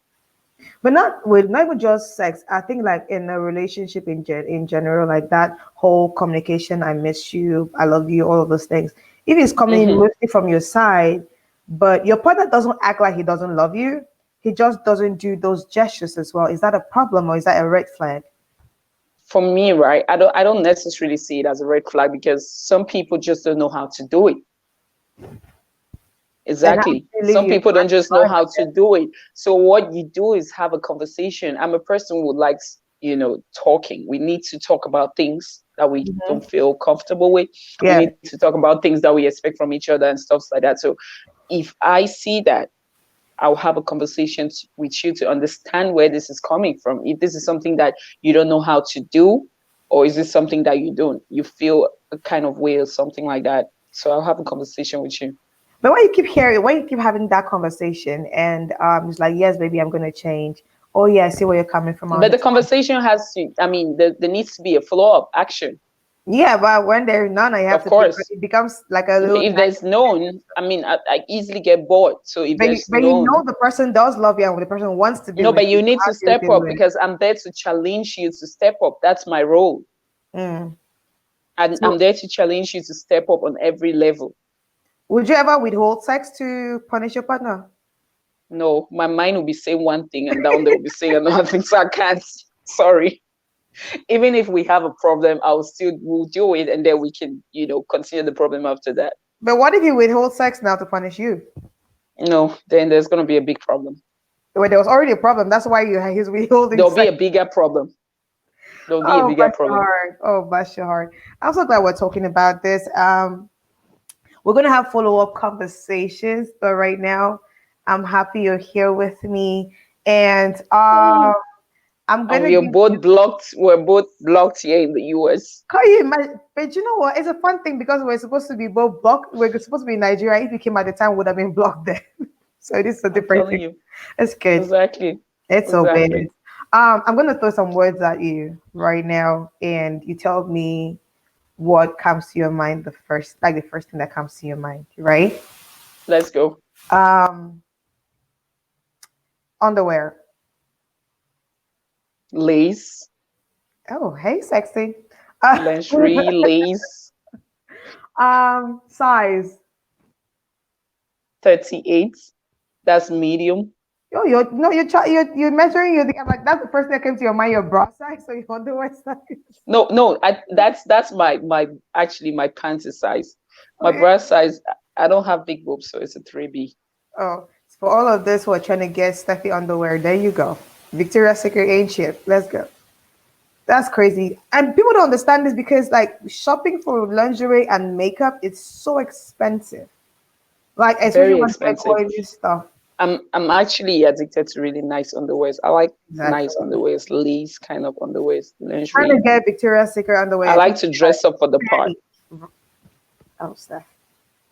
But not with just sex. I think like in a relationship in general, like that whole communication, I miss you, I love you, all of those things. If it's coming in Hmm. mostly from your side, but your partner doesn't act like he doesn't love you, he just doesn't do those gestures as well. Is that a problem or is that a red flag? For me, right, I don't necessarily see it as a red flag because some people just don't know how to do it. And how Exactly. do you live Some your people don't just know life? how to do it. So what you do is have a conversation. I'm a person who likes, talking. We need to talk about things that we Mhm. don't feel comfortable with. We Yeah. need to talk about things that we expect from each other and stuff like that. So if I see that, I'll have a conversation with you to understand where this is coming from. If this is something that you don't know how to do, or is this something that you feel a kind of way or something like that. So I'll have a conversation with you. But when you keep hearing, when you keep having that conversation, and it's like, yes, baby, I'm gonna change. Oh yeah, I see where you're coming from. I But the understand. conversation has to, I mean, there needs to be a follow up action. Yeah, but when there's none, I have Of to think course. it becomes like a little If there's none, I mean, I easily get bored. So if there's but you know none, the person does love you and the person wants to be no, with but you. you So need how to do you step deal up with because I'm there to challenge you to step up. That's my role. it? Mm. And So I'm there to challenge you to step up on every level. would you ever withhold sex to punish your partner? No, my mind will be saying one thing and down there will be saying another thing. So I can't. Sorry. Even if we have a problem, we'll deal with it, and then we can, continue the problem after that. But what if he withhold sex now to punish you? No, then there's going to be a big problem. Well, there was already a problem. That's why he's withholding There'll be sex. a bigger problem. There'll be a Oh, bigger bless your problem. heart. Oh, bless your heart. I'm so glad we're talking about this. We're gonna have follow-up conversations, but right now, I'm happy you're here with me, and I'm And gonna we are give both blocked. We're both blocked here in the US. Can you imagine? But you know what? It's a fun thing because we're supposed to be both blocked. We're supposed to be in Nigeria. If we came at the time, we would have been blocked there. So this is a I'm different telling thing. you. It's good. Exactly. It's so bad. Exactly. I'm gonna throw some words at you right now, and you tell me what comes to your mind the first thing that comes to your mind, right? Let's go. Um, Underwear. Lace, Oh, hey, sexy. lingerie, lace, Size. 38. That's medium. Oh, you're measuring your. I'm like that's the first thing that came to your mind. Your bra size, so your underwear size. No, that's actually my panty size. My Okay. bra size, I don't have big boobs, so it's a 3B. Oh, so for all of this, we're trying to get Steffi underwear. There you go. Victoria's Secret ain't shit. Let's go. That's crazy. And people don't understand this because like shopping for lingerie and makeup is so expensive. Like especially Very when they're expensive. quality stuff. I'm actually addicted to really nice underwears. I like Exactly. nice underwears, lace kind of underwears, Trying to lingerie. get Victoria's Secret underwear. I like to dress up for the part. Oh, Steph.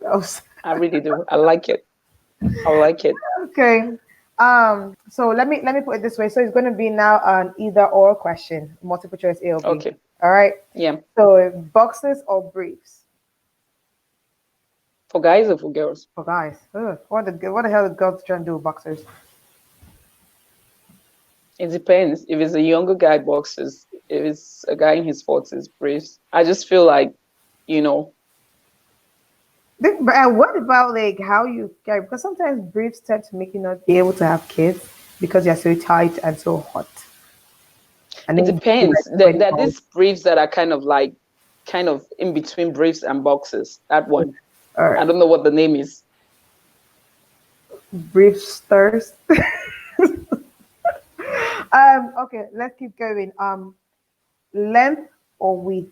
Oh, Steph. I really do. I like it. I like it. Okay. So let me put it this way. So it's going to be now an either or question, multiple choice A or B. Okay. All right. Yeah. So boxers or briefs For guys or for girls? for guys. Ugh, what the hell are girls trying to do with boxers? It depends. If it's a younger guy, boxes. If it's a guy in his 40s, briefs. I just feel like, you know, But what about like how you carry? Because sometimes briefs tend to make you not be able to have kids because you're so tight and so hot. And it then you feel depends. like There are 20 these briefs that are kind of in between briefs and boxes. That one. All I right. don't know what the name is. Briefs thirst. Okay, let's keep going. Length or width?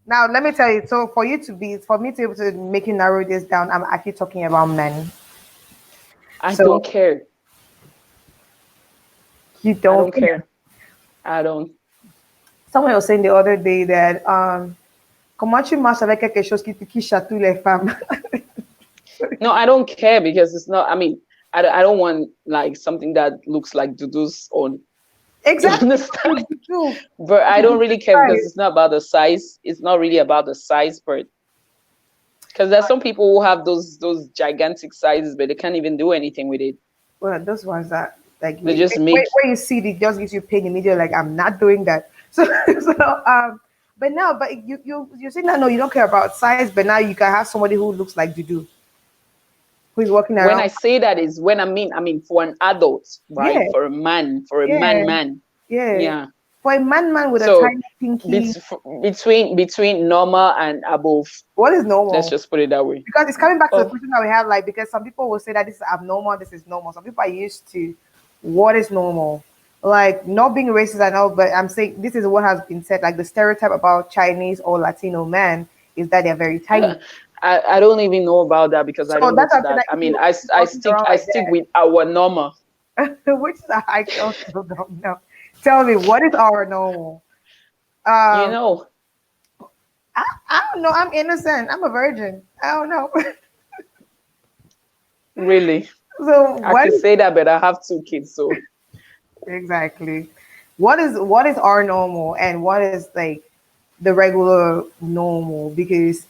Now, let me tell you. So, for me to be able to make you narrow this down, I'm actually talking about men. I So don't care. you I don't don't care. care. I don't. Someone was saying the other day that comment tu marches avec quelque chose qui chatouille les femmes? No, I don't care because it's not. I mean, I don't want like something that looks like Dudu's on. You Exactly. understand? True. But I don't really care because Right. it's not about the size. It's not really about the size, but because there's some people who have those gigantic sizes, but they can't even do anything with it. Well, those ones that like They just make. where you see it just gives you pain immediately. Like I'm not doing that. So but now, but you're saying that no, you don't care about size, but now you can have somebody who looks like you do, who is walking When around. I say that is when I mean for an adult, right? Yeah, For a man, for a yeah, man. yeah. Yeah. For a man with a So tiny pinky, between normal and above, what is let's normal? just put it that way. Because it's coming back to the Oh, question that we have, like because some people will say that this is abnormal, this is normal. Some people are used to what is normal. Like not being racist and all, but I'm saying this is what has been said. Like the stereotype about Chinese or Latino men is that they're very tiny. I don't even know about that because I So don't go that's to something that. that I if mean, you I walking stick around I like stick with our normal. that, which I also don't know. Tell me what is our normal? You Um, know, I don't know. I'm innocent. I'm a virgin. I don't know. really. So I what can is say that, but I have 2 kids, so exactly what is our normal and what is like the regular normal? Because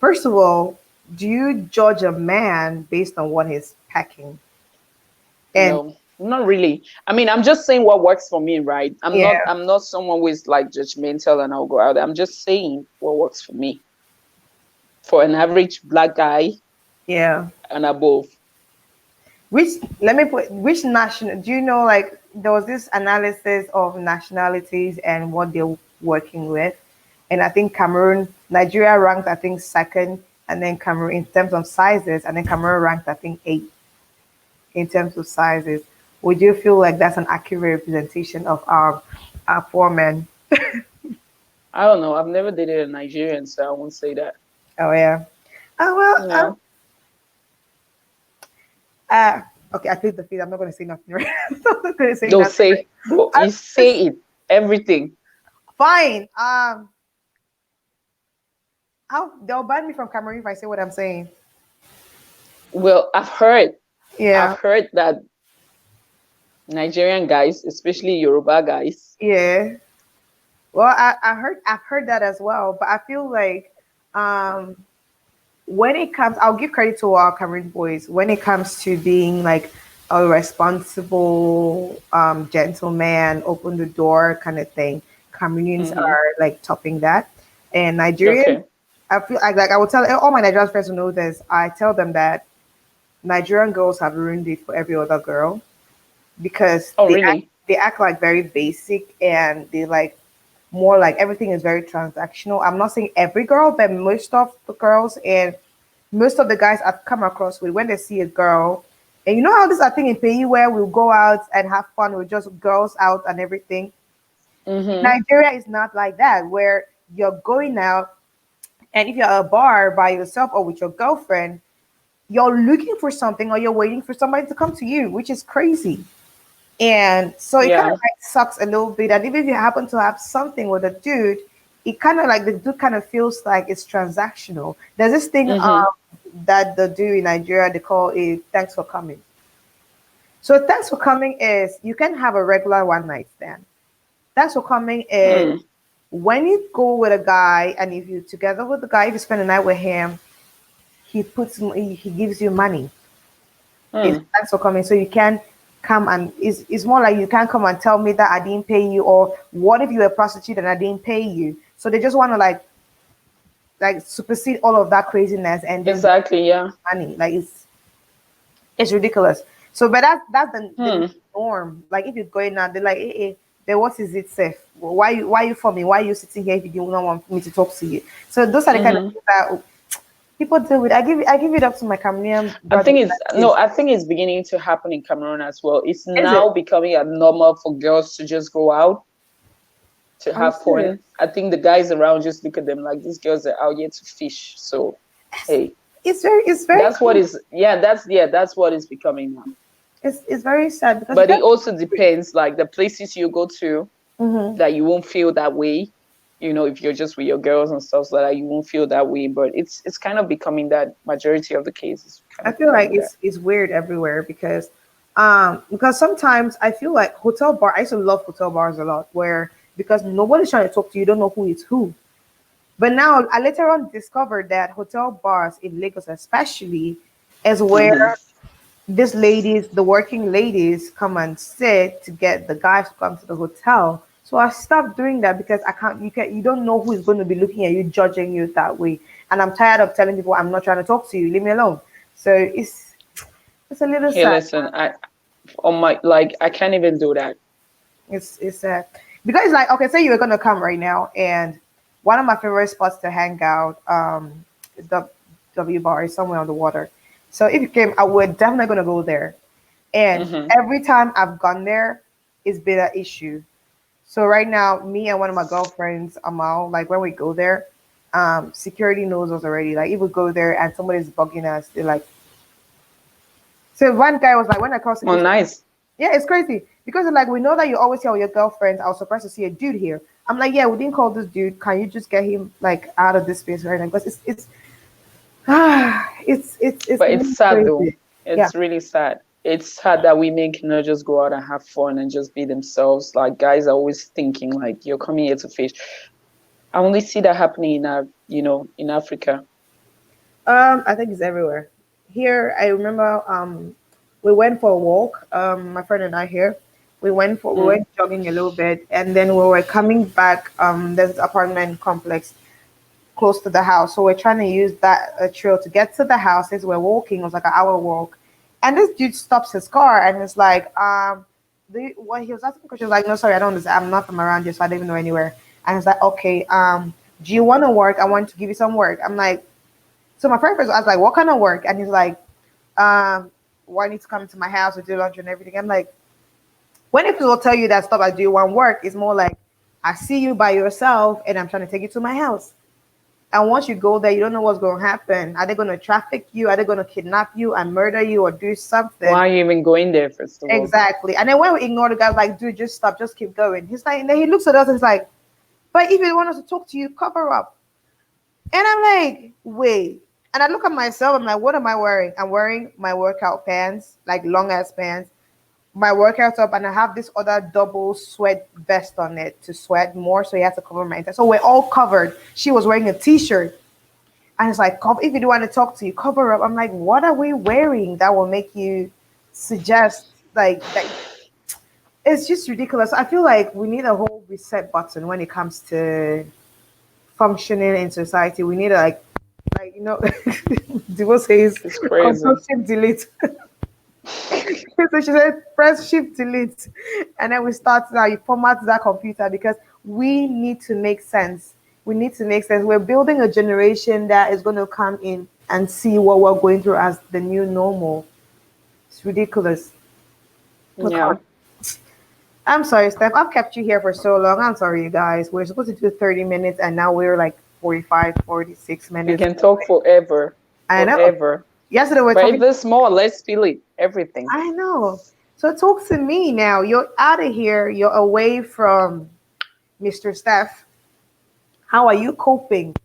first of all, do you judge a man based on what he's packing? And no, not really. I mean, I'm just saying what works for me, right? yeah, I'm not someone who is like judgmental and I'll go out there. I'm just saying what works for me. For an average black guy yeah. and above. Which let me put which national do you know like there was this analysis of nationalities and what they're working with. And I think Cameroon, Nigeria ranked I think second, and then Cameroon in terms of sizes, and then Cameroon ranked I think eighth in terms of sizes. Would you feel like that's an accurate representation of our poor men? I don't know. I've never dated a Nigerian, so I won't say that. Oh yeah. Oh well. Yeah. Okay, I plead the fifth. I'm not going to say nothing. Right? I'm not going to say Don't nothing. say. You say it. Everything. Fine. How they'll ban me from Cameroon if I say what I'm saying. Well, I've heard Yeah. that Nigerian guys, especially Yoruba guys. Yeah. Well, I've heard that as well, but I feel like um when it comes, I'll give credit to our Cameroon boys. When it comes to being like a responsible gentleman, open the door kind of thing, Cameroonians Mm-hmm. are like topping that. And Nigerians, Okay. I feel like I would tell all my Nigerian friends who know this. I tell them that Nigerian girls have ruined it for every other girl because Oh, really? they act like very basic, and they like more like everything is very transactional. I'm not saying every girl, but most of the girls and most of the guys I've come across with when they see a girl, and you know how this I think in PE where we'll go out and have fun with just girls out and everything. Mm-hmm. Nigeria is not like that, where you're going out, and if you're at a bar by yourself or with your girlfriend, you're looking for something or you're waiting for somebody to come to you, which is crazy. And so it kind of Yeah. like sucks a little bit. And even if you happen to have something with a dude, it kind of like the dude kind of feels like it's transactional. There's this thing Mm-hmm. that the dude in Nigeria they call it thanks for coming. So thanks for coming is you can have a regular one night stand. Thanks for coming is Mm. when you go with a guy and if you're together with the guy, if you spend the night with him, he gives you money. It's Mm. thanks for coming. So you can come and it's more like you can't come and tell me that I didn't pay you, or what if you're a prostitute and I didn't pay you? So they just want to like supersede all of that craziness and just give Exactly. Yeah. money. Like it's ridiculous. So but that's the Hmm. norm. Like if you're going out, they're like, then what is it safe? Why you for me? Why are you sitting here if you do not want me to talk to you? So those are the kind of Mm-hmm. things that people deal with. I give it up to my Cameroonian I brothers. think it's no. I think it's beginning to happen in Cameroon as well. It's Is it? now becoming abnormal for girls to just go out to Are you have fun. serious? I think the guys around just look at them like these girls are out here to fish. So, hey, It's very that's what is. Yeah. That's what is becoming now. it's very sad because But it also depends, like the places you go to, hmm that you won't feel that way. You know, if you're just with your girls and stuff like that, you won't feel that way. But it's kind of becoming that. Majority of the cases kind I of feel like becoming that. it's weird everywhere because sometimes I feel like hotel bar I used to love hotel bars a lot where because nobody's trying to talk to you, you don't know who is who. But now I later on discovered that hotel bars in Lagos especially is Mm-hmm. where these ladies, the working ladies, come and sit to get the guys to come to the hotel. So I stopped doing that because you don't know who is going to be looking at you, judging you that way. And I'm tired of telling people I'm not trying to talk to you, leave me alone. So it's a little Hey, sad. listen, I on my like I can't even do that. It's because it's like okay, say you were gonna come right now, and one of my favorite spots to hang out is the W bar is somewhere on the water. So if you came, I would definitely gonna go there. And Mm-hmm. every time I've gone there, it's been an issue. So right now, me and one of my girlfriends, Amal, like when we go there, security knows us already. Like if we go there and somebody's bugging us, they're like. So one guy was like, when I crossed Oh, the nice. yeah, it's crazy because like we know that you always tell your girlfriends, I was surprised to see a dude here. I'm like, yeah, we didn't call this dude. Can you just get him like out of this space right now? Because it's it's But it's really sad though. crazy. Yeah, It's really sad. It's sad that women cannot just go out and have fun and just be themselves. Like guys are always thinking like you're coming here to fish. I only see that happening in our, in Africa. I think it's everywhere. Here, I remember we went for a walk. My friend and I here, we Mm. went jogging a little bit, and then we were coming back. There's this apartment complex close to the house. So we're trying to use that trail to get to the house. As we're walking, it was like an hour walk. And this dude stops his car and it's like, what he was asking questions like, no, sorry, I don't understand. I'm not from around here, so I don't even know anywhere. And it's like, okay, do you want to work? I want to give you some work. I'm like, so my first person, I was like, what kind of work? And he's like, why need to come to my house and do lunch and everything? I'm like, when people will tell you that stuff, I do want work, it's more like, I see you by yourself and I'm trying to take you to my house. And once you go there, you don't know what's going to happen. Are they going to traffic you? Are they going to kidnap you and murder you or do something? Why are you even going there, first of all? Exactly. And then when we ignore the guy, like, dude, just stop, just keep going. He's like, and then he looks at us and he's like, but if you want us to talk to you, cover up. And I'm like, wait. And I look at myself, I'm like, what am I wearing? I'm wearing my workout pants, like long ass pants, my workout top, and I have this other double sweat vest on it to sweat more. So you have to cover my entire. So we're all covered. She was wearing a t-shirt. And it's like, if you do want to talk to you, cover up. I'm like, what are we wearing that will make you suggest like that? It's just ridiculous. I feel like we need a whole reset button when it comes to functioning in society. We need a like Divo says It's crazy. control shift delete. So she said press shift delete, and then we start now. You format that computer because we need to make sense. We need to make sense. We're building a generation that is going to come in and see what we're going through as the new normal. It's ridiculous. Yeah. I'm sorry, Steph. I've kept you here for so long. I'm sorry, you guys. We're supposed to do 30 minutes, and now we're like 45, 46 minutes. We can talk forever. I know. Forever. Yesterday we're But talking. if there's more, let's feel it. Everything. I know. So talk to me now. You're out of here. You're away from Mr. Steph. How are you coping?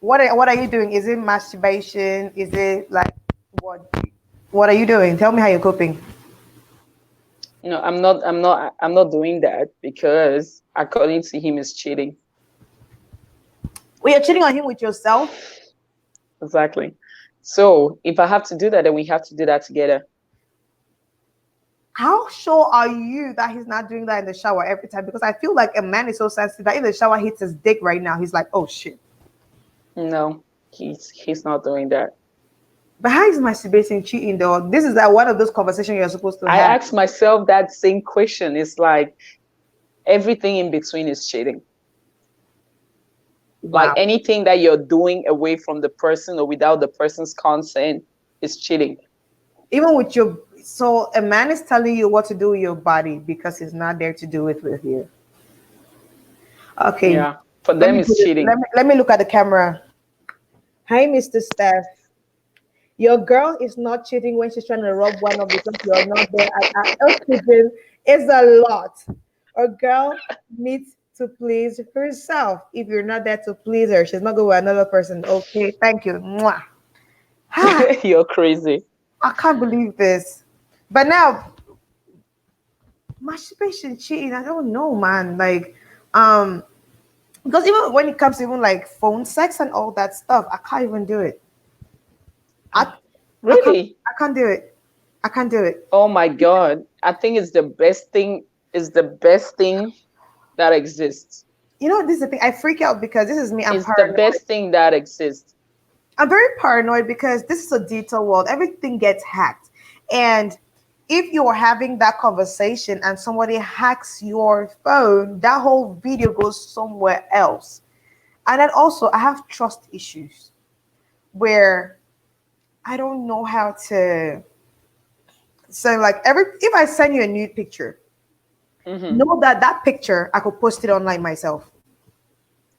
What are you doing? Is it masturbation? Is it like what are you doing? Tell me how you're coping. No, I'm not doing that because according to him it's cheating. Well, you're cheating on him with yourself. Exactly. So if I have to do that, then we have to do that together. How sure are you that he's not doing that in the shower every time? Because I feel like a man is so sensitive that if the shower hits his dick right now, he's like, oh shit. No, he's not doing that. But how is masturbating cheating though? This is like one of those conversations you're supposed to I have. ask myself that same question. It's like everything in between is cheating. Wow. Like anything that you're doing away from the person or without the person's consent is cheating. Even with so a man is telling you what to do with your body because he's not there to do it with you. Okay. Yeah. For them, it's cheating. Let me look at the camera. Hi, Mr. Steph. Your girl is not cheating when she's trying to rub one up because you're not there. Oxygen is a lot. A girl needs to please herself. If you're not there to please her, she's not going with another person. Okay, thank you. Mwah. You're crazy. I can't believe this. But now, masturbation, cheating, I don't know, man. Like, because even when it comes to even like phone sex and all that stuff, I can't even do it. Really? I can't do it. I can't do it. Oh my God. I think it's the best thing. It's the best thing that exists. You know, this is the thing. I freak out because this is me. I'm It's paranoid. the best thing that exists. I'm very paranoid because this is a digital world. Everything gets hacked. And if you're having that conversation and somebody hacks your phone, that whole video goes somewhere else. And then also, I have trust issues where I don't know how to. So, like, if I send you a nude picture, know that picture I could post it online myself.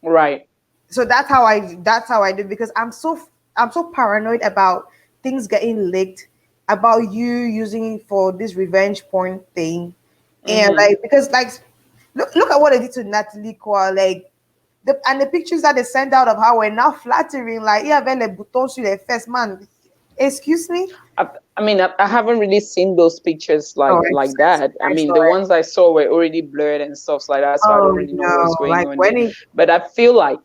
Right. So that's how I do because I'm so paranoid about things getting leaked, about you using it for this revenge porn thing, and like because like look at what they did to Natalie Kwa, like the pictures that they sent out of how we're now flattering, like yeah, le bouton sur les fesses, man. Excuse me. I mean, I haven't really seen those pictures like that. I mean, the ones I saw were already blurred and stuff like that, so I don't really know what's going on there. But I feel like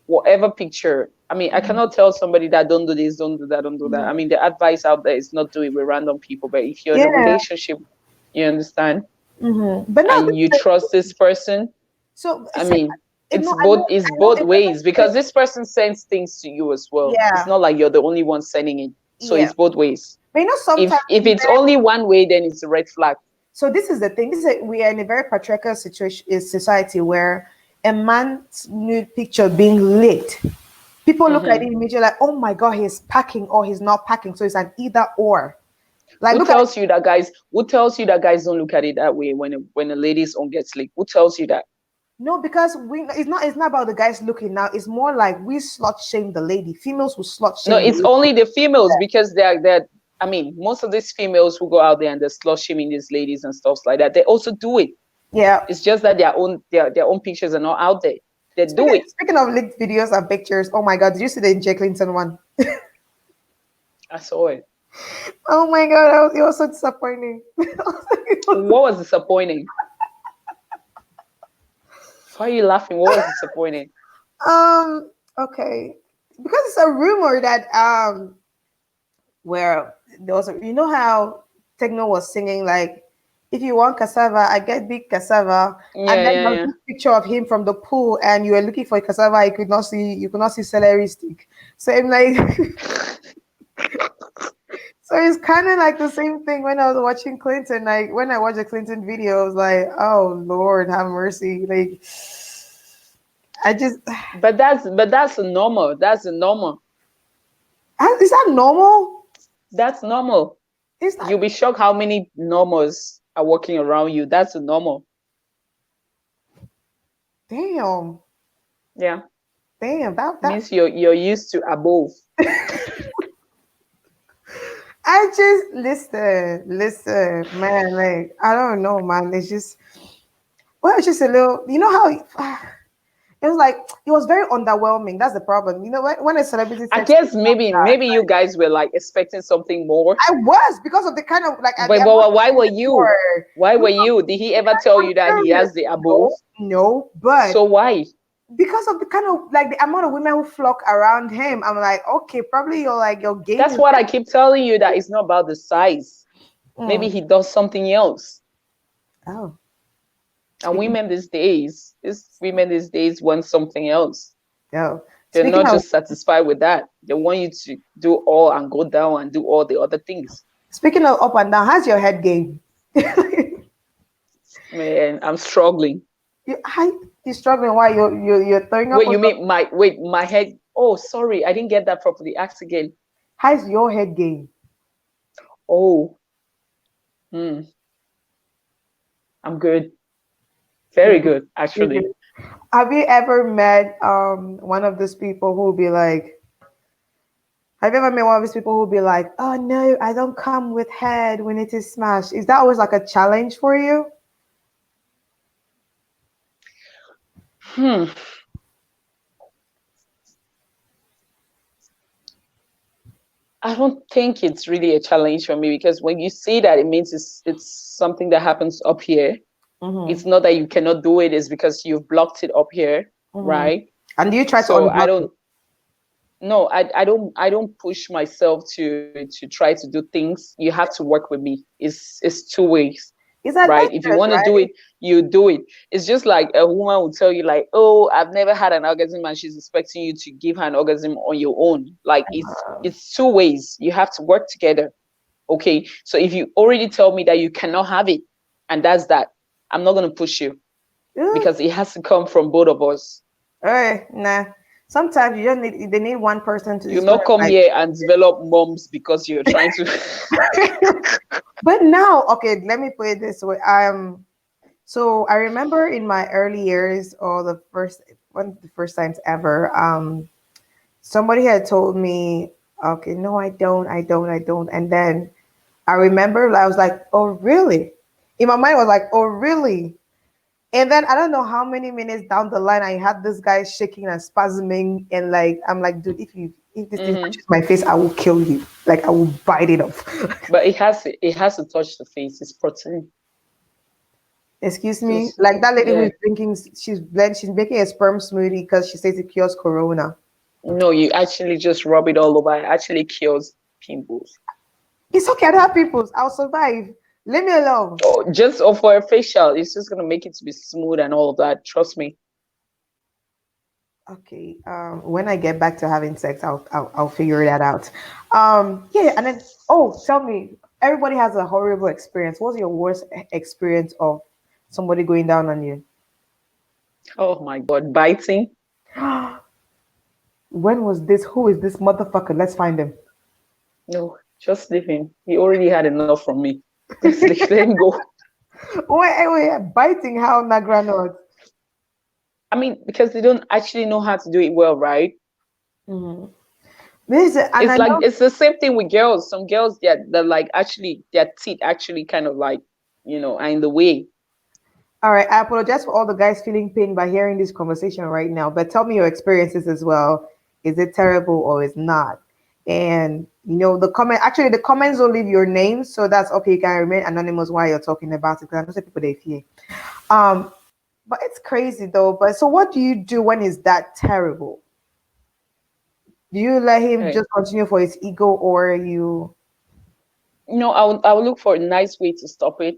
whatever picture, I mean, I cannot tell somebody that don't do this, don't do that, don't do that. I mean, the advice out there is not do it with random people. But if you're in a relationship, you understand, but and you trust this person. So I mean, it's both ways because this person sends things to you as well. Yeah. It's not like you're the only one sending it. So Yeah. it's both ways. But sometimes If it's only one way, then it's a red flag. so this is the thing. We are in a very patriarchal situation, is society where a man's nude picture being leaked, people look at it immediately like, oh my god, he's packing or he's not packing. So it's an either or. Like, Who look at tells you that guys? Who tells you that guys don't look at it that way when a lady's own gets leaked? Who tells you that? no, because it's not about the guys looking now. It's more like we slut shame the lady. Females will slut No, shame the it's lady. only the females because they're. I mean, most of these females who go out there and they're slut shaming these ladies and stuff like that, they also do it. Yeah. It's just that their own pictures are not out there. They do it. Speaking of leaked videos and pictures, oh my god, did you see the Jay Clinton one? I saw it. Oh my god, it was so disappointing. What was disappointing? Why are you laughing? What was disappointing? Okay, because it's a rumor that where there was you know how Techno was singing like, if you want cassava, I get big cassava, and then there was Yeah. this picture of him from the pool, and you were looking for a cassava, you could not see celery stick. So I'm like, so it's kind of like the same thing when I was watching Clinton. Like when I watched the Clinton video, I was like, oh Lord, have mercy. Like I just But that's normal. That's normal. is that normal? That's normal. Is that You'll be shocked how many normals are walking around you. That's normal. damn? Yeah. Damn, that Means you're used to above. I just listen, man. Like I don't know, man. It's just it's just a little. You know how it was like it was very underwhelming. That's the problem. You know when a celebrity I said guess something like that, maybe you guys were like expecting something more. I was because of the kind of like But why were you? Why were No, you? Did he ever tell you that he has the above? no, but So why? because of the kind of like the amount of women who flock around him, I'm like, okay, probably your game That's is what I keep telling you, that it's not about the size. Maybe Mm. he does something else. Oh. And women these days want something else. Oh. They're Speaking not of just satisfied with that. They want you to do all and go down and do all the other things. speaking of up and down, how's your head game? Man, I'm struggling. You're struggling. Why you're throwing up? Wait, you mean my head? Oh, sorry, I didn't get that properly. Ask again. How's your head game? Oh, I'm good. Very good, actually. Have you ever met one of those people who will be like, have you ever met one of these people who will be like, oh no, I don't come with head when it is smashed? Is that always like a challenge for you? I don't think it's really a challenge for me, because when you say that, it means it's something that happens up here. It's not that you cannot do it, it's because you've blocked it up here, right? And do you try to So I unblock don't it? no, I don't push myself to try to do things. You have to work with me. It's two ways. Is that Right? If you want to do it, you do it. It's just like a woman will tell you, like, oh, I've never had an orgasm, and she's expecting you to give her an orgasm on your own. Like it's two ways. You have to work together. Okay. So if you already tell me that you cannot have it, and that's that, I'm not gonna push you, because it has to come from both of us. All right, nah. Sometimes you just they need one person to. You not come here and develop moms because you're trying to. But now, okay, let me put it this way. So I remember in my early years, or one of the first times ever, somebody had told me, okay, no, I don't, and then I remember I was like, oh really? In my mind, I was like, oh really? And then I don't know how many minutes down the line, I had this guy shaking and spasming, and like I'm like, dude, if this thing touches my face, I will kill you. Like I will bite it off. But it has to touch the face. It's protein. Excuse me, like that lady who's drinking, she's making a sperm smoothie because she says it cures corona. No, you actually just rub it all over. It actually cures pimples. It's okay, I don't have pimples. I'll survive. Leave me alone. Oh, for a facial, it's just gonna make it to be smooth and all of that. Trust me. Okay. When I get back to having sex, I'll figure that out. Yeah, and then tell me, everybody has a horrible experience. What's your worst experience of somebody going down on you? Oh my God, biting. When was this? Who is this motherfucker? Let's find him. No, just leave him. He already had enough from me. Let him go. Wait, biting how Nagra I mean, because they don't actually know how to do it well, right? not. This and It's I like know. it's the same thing with girls. Some girls, they're like actually their teeth actually kind of like, are in the way. All right, I apologize for all the guys feeling pain by hearing this conversation right now. But tell me your experiences as well. Is it terrible or is not? And the comment. Actually, the comments don't leave your name, so that's okay. You can remain anonymous while you're talking about it. Because I know some people they fear. Um, but it's crazy though. But so, what do you do when it's that terrible? Do you let him Right. just continue for his ego, or you? I would look for a nice way to stop it.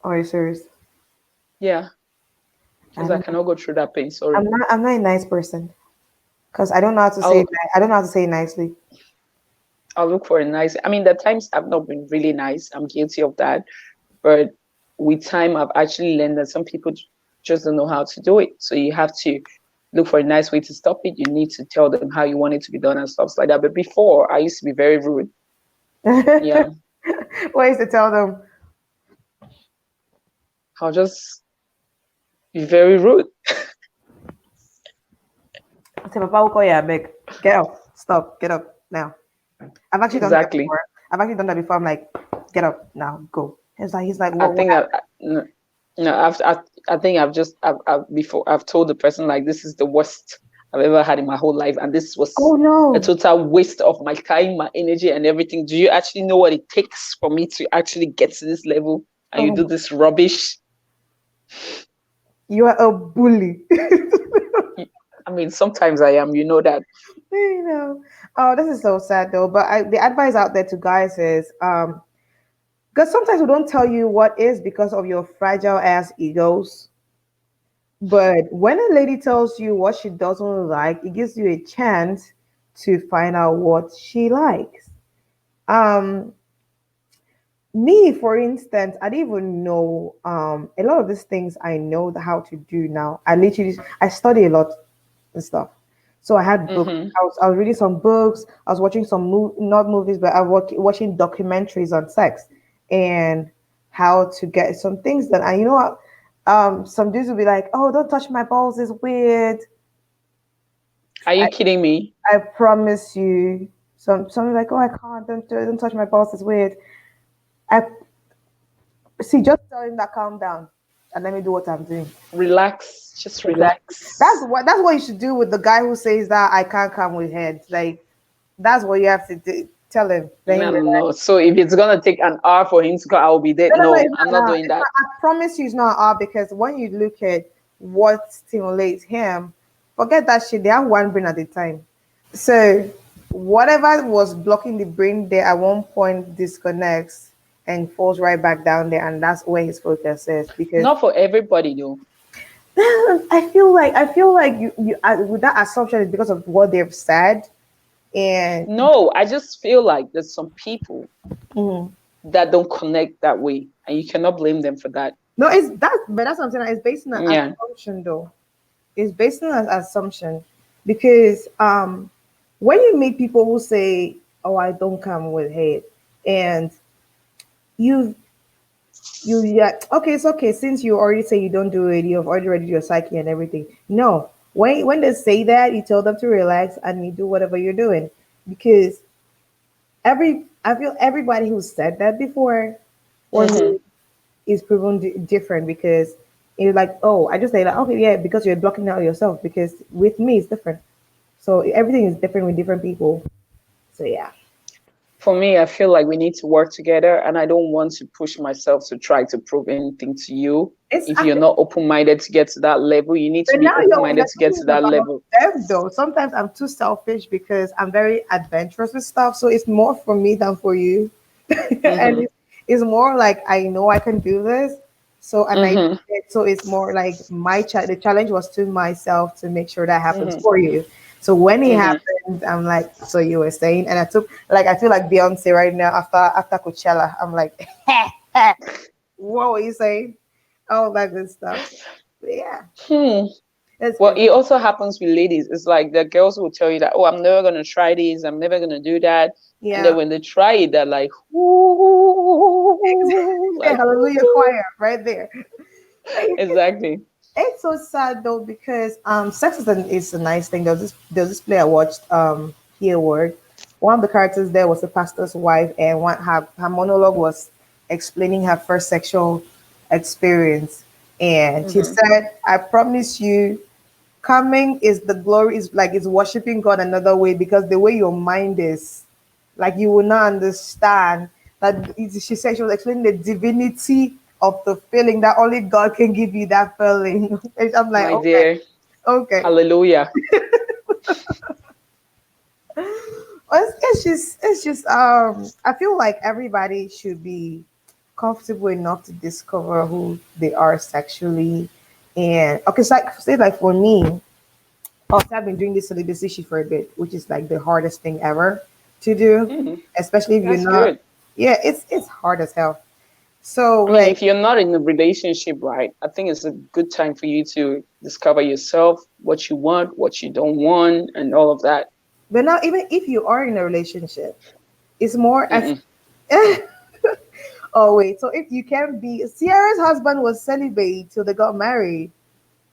Are you serious? Yeah, I because I don't. cannot go through that pain. I'm Sorry. not. I'm not a nice person because I don't know how to say. I'll It. I don't know how to say it nicely. I'll look for a nice. I mean, the times have not been really nice. I'm guilty of that. But with time, I've actually learned that some people just don't know how to do it. So you have to look for a nice way to stop it. You need to tell them how you want it to be done and stuff like that. But before, I used to be very rude. Yeah, Ways to tell them, I'll just be very rude. I say, Papa will call you beg. Get up. Stop. Get up now. I've actually done that Exactly. before. I've actually done that before. I'm like, get up now. Go. He's like, I what think happened? no, no, I think I've told the person like this is the worst I've ever had in my whole life, and this Oh was a no. total waste of my time, my energy, and everything. Do you actually know what it takes for me to actually get to this level? And you Oh, do this rubbish. you are a bully. I mean, sometimes I am. You know that. you know. Oh, this is so sad though. But the advice out there to guys is, because sometimes we don't tell you what is because of your fragile ass egos. But when a lady tells you what she doesn't like, it gives you a chance to find out what she likes. Um, Me, for instance, I didn't even know a lot of these things I know how to do now. I study a lot and stuff. So I had books. Mm-hmm. I was reading some books. I was watching some not movies, but I was watching documentaries on sex and how to get some things done. And some dudes will be like, "Oh, don't touch my balls, it's weird." Are you I, kidding me? I promise you. Some like, "Oh, I can't. Don't touch my balls, it's weird." I see. Just tell him that calm down and let me do what I'm doing. Relax. Just Exactly. That's relax. what that's what you should do with the guy who says that I can't come with head. Like that's what you have to do. Tell him. Let him No, no, relax. no. So if it's gonna take an hour for him to go, I'll be there. No, No, it's I'm not. not No, doing it's that. not. I promise you, it's not all because when you look at what stimulates him, forget that shit. They have one brain at a time. So whatever was blocking the brain there at one point disconnects and falls right back down there, and that's where his focus is. Because Not for everybody though. I feel like you with that assumption is because of what they've said, and No, I just feel like there's some people mhm. that don't connect that way, and you cannot blame them for that. No, but that's what I'm saying. It's based on an Yeah. assumption, though. It's based on an assumption because when you meet people who say, "Oh, I don't come with hate," and you yeah, okay, it's okay since you already say you don't do it, you've already read your psyche and everything. No, when they say that, you tell them to relax and you do whatever you're doing because I feel everybody who said that before for Mm-hmm. me is proven different because it's like, oh, I just say like, okay, yeah, because you're blocking out yourself. Because with me, it's different. So everything is different with different people. So yeah, For me, I feel like we need to work together, and I don't want to push myself to try to prove anything to you. it's If I you're think, not open-minded to get to that level, you need to but be now you're open-minded to get talking to that about level. them though. Sometimes I'm too selfish because I'm very adventurous with stuff. So it's more for me than for you, and Mm-hmm. it's more like I know I can do this. So and I did Mm-hmm. it. So it's more like the challenge was to myself to make sure that happens Mm-hmm. for you. So when it Mm-hmm. happened, I'm like, so you were saying, and I took like I feel like Beyonce right now after Coachella. I'm like, what were you saying? All that good stuff. But yeah, Hmm. it's Well, good. it also happens with ladies. It's like the girls will tell you that, oh, I'm never gonna try this, I'm never gonna do that. And then Yeah. when they try it, they're like, ooh, like, Hallelujah ooh. choir right there. Exactly. It's so sad though because sex is a nice thing. There was this play I watched here work. One of the characters there was the pastor's wife, and her monologue was explaining her first sexual experience. And she Mm-hmm. said, I promise you, coming is the glory, is like it's worshiping God another way, because the way your mind is, like you will not understand that she said she was explaining the divinity of the feeling that only God can give you that feeling. And I'm like, My okay, dear, okay. hallelujah. Well, it's just I feel like everybody should be comfortable enough to discover who they are sexually. And okay, so like say like for me, also, I've been doing this celibacy shit for a bit, which is like the hardest thing ever to do, Hmm. especially if you're That's not. good. Yeah, it's hard as hell. So I mean, like, if you're not in a relationship, right, I think it's a good time for you to discover yourself, what you want, what you don't want, and all of that. but now even if you are in a relationship, it's more. Mm-mm. Oh wait, so if you can be, Sierra's husband was celibate till they got married.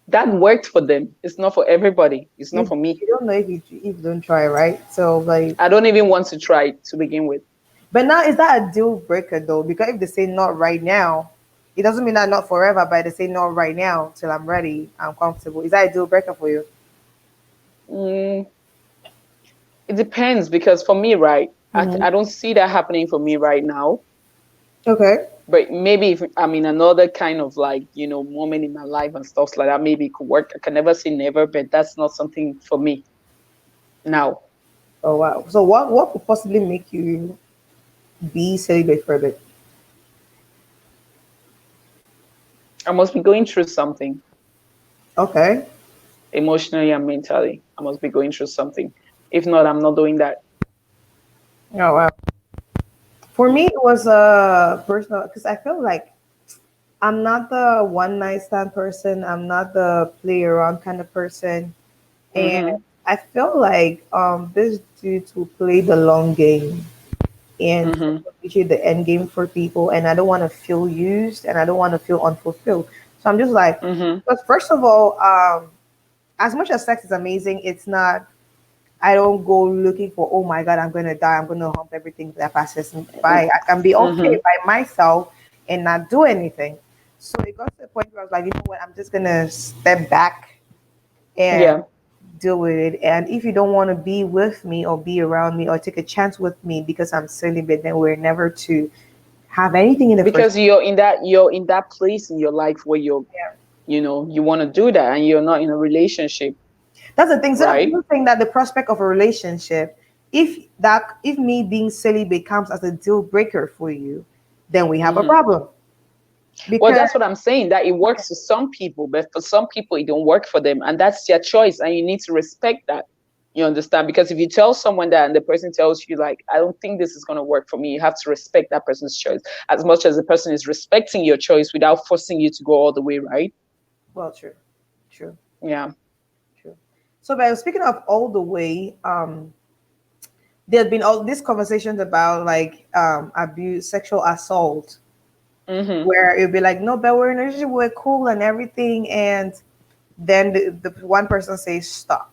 That worked for them. It's not for everybody. It's not You for me. you don't know if you don't try, right? So like, I don't even want to try it to begin with. but now is that a deal breaker though? Because if they say not right now, it doesn't mean that not forever. But they say not right now till I'm ready, I'm comfortable. Is that a deal breaker for you? Mm, it depends because for me, right, Hmm. I don't see that happening for me right now. Okay. But maybe if I'm in another kind of like, moment in my life and stuff like that, maybe it could work. I can never say never, but that's not something for me now. Oh wow. So what could possibly make you be celibate for a bit? I must be going through something Okay. emotionally and mentally. I must be going through something. If not, I'm not doing that. Oh wow. For me, it was a personal because I feel like I'm not the one night stand person. I'm not the play around kind of person, and Mm-hmm. I feel like this dude to play the long game and Mm-hmm. appreciate the end game for people, and I don't want to feel used and I don't want to feel unfulfilled. So I'm just like, Mm-hmm. but first of all, as much as sex is amazing, it's not. I don't go looking for, oh my God, I'm going to die. I'm going to hump everything that passes me by. I can be Mm-hmm. okay by myself and not do anything. So it got to the point where I was like, you know what, I'm just going to step back and Yeah. deal with it. And if you don't want to be with me or be around me or take a chance with me because I'm celibate, then we're never to have anything in the first Because you're in that place in your life where place. you want to do that and you're not in a relationship, That's the thing. So I'm right? even saying that the prospect of a relationship, if me being celibate comes as a deal breaker for you, then we have a Mm-hmm. problem. Well, Because that's what I'm saying, that it works for some people, but for some people, it don't work for them. And that's their choice. And you need to respect that. You understand? Because if you tell someone that and the person tells you, like, I don't think this is going to work for me, you have to respect that person's choice as much as the person is respecting your choice without forcing you to go all the way, right? well, true, true, Yeah. true. So, but speaking of all the way, there's been all these conversations about like abuse, sexual assault, Mm-hmm. where it'd be like, no, but we're in a relationship, we're cool and everything, and then the one person says stop,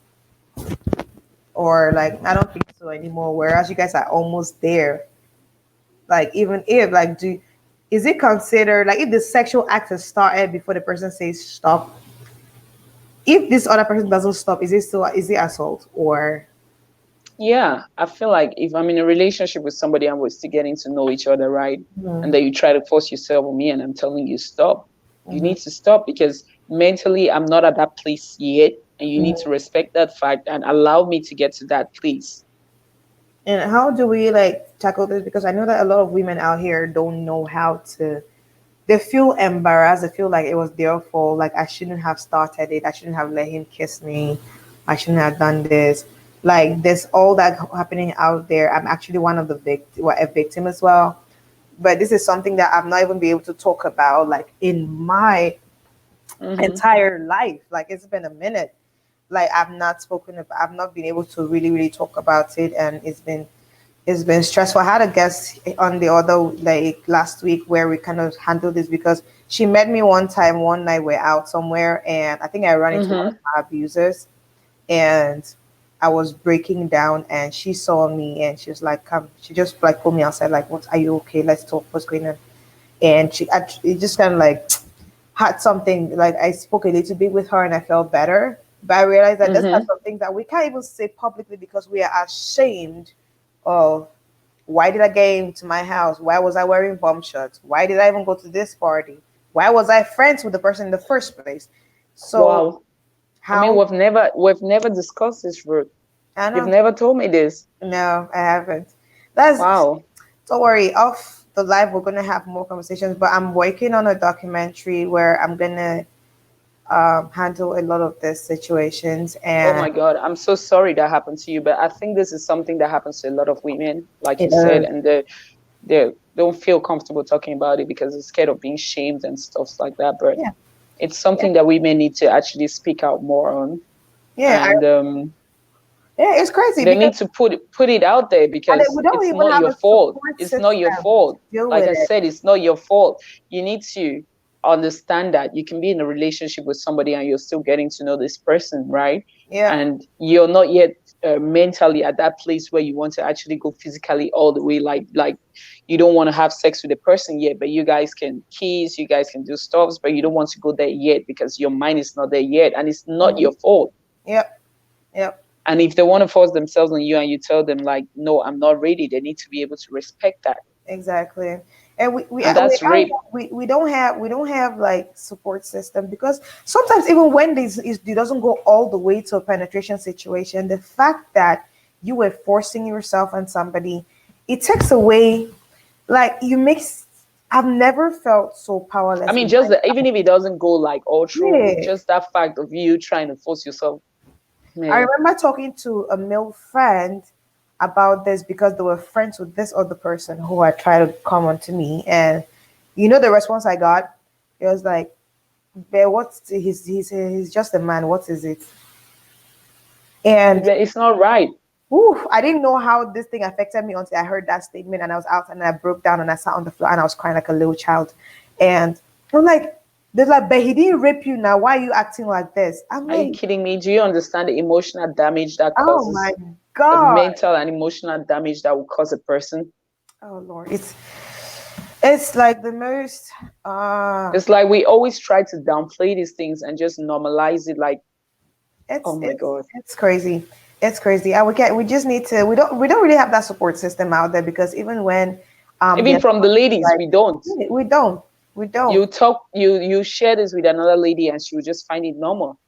or like, I don't think so anymore. Whereas you guys are almost there. Like even if like do is it considered like if the sexual act has started before the person says stop, if this other person doesn't stop, is it assault or Yeah, I feel like if I'm in a relationship with somebody and we're still getting to know each other, right? And Mhm, then you try to force yourself on me and I'm telling you stop. You mhm, need to stop because mentally I'm not at that place yet. And you need to mhm. respect that fact and allow me to get to that place. And how do we like tackle this? Because I know that a lot of women out here don't know how to they feel embarrassed. They feel like it was their fault. Like I shouldn't have started it. I shouldn't have let him kiss me. I shouldn't have done this. Like there's all that happening out there. I'm actually one of the a victim as well. But this is something that I've not even been able to talk about, like in my Mm-hmm. entire life. Like it's been a minute. Like I've not been able to really talk about it, and it's been stressful. I had a guest on the other like last week where we kind of handled this because she met me one time, one night we're out somewhere, and I think I ran into one of Mm-hmm. my abusers, and I was breaking down, and she saw me, and she was like, "Come," she just like pulled me outside, like, "What? Are you okay? Let's talk. What's going on?" And it just kind of like had something like I spoke a little bit with her, and I felt better. But I realized that these are Mm-hmm. some things that we can't even say publicly because we are ashamed of. Why did I get into my house? Why was I wearing bomb shirts? Why did I even go to this party? Why was I friends with the person in the first place? So Wow. I mean, how we've never discussed this, Ruth. I You've know. never told me this. No, I haven't. That's Wow. Don't worry. Off the live, we're gonna have more conversations. But I'm working on a documentary where I'm gonna handle a lot of these situations, Oh and my God, I'm so sorry that happened to you, but I think this is something that happens to a lot of women, like you it said, is. and they don't feel comfortable talking about it because they're scared of being shamed and stuff like that. But Yeah, it's yeah, something that women need to actually speak out more on, yeah. and Yeah, it's crazy they because need to put it out there because we don't it's even not have your a fault. support It's not your system to fault. deal Like with I it. said, it's not your fault. You need to understand that you can be in a relationship with somebody and you're still getting to know this person, right? Yeah. And you're not yet mentally at that place where you want to actually go physically all the way, like you don't want to have sex with the person yet, but you guys can kiss, you guys can do stuff, but you don't want to go there yet because your mind is not there yet, and it's not Mhm. your fault. Yep. Yep. And if they want to force themselves on you and you tell them like, no, I'm not ready, they need to be able to respect that. Exactly. And And that's rape. we don't have like support system because sometimes even when it doesn't go all the way to a penetration situation, the fact that you were forcing yourself on somebody, it takes away like you makes I've never felt so I powerless mean, in just my the, even if it doesn't go like all through, yeah. just that fact of you trying to force yourself, I man. remember talking to a male friend about this because they were friends with this other person who had tried to come on to me, and the response I got, it was like, "But what's he's just a man. What is it?" And It's not right. I didn't know how this thing affected me until I heard that statement, and I was out and I broke down and I sat on the floor and I was crying like a little child, and I'm like, "They're like, but he didn't rape you. Now why are you acting like this?" I'm Are you like, kidding me? Do you understand the emotional damage that "Oh my causes, the god." mental and emotional damage that will cause a person? Oh Lord, it's like the most It's like we always try to downplay these things and just normalize it. Like, oh it's my it's God. it's crazy. It's crazy. And we just need to we don't really have that support system out there because even when Even there's from the ladies, like we don't. yeah, we don't. We don't. You talk, you share this with another lady and she will just find it normal.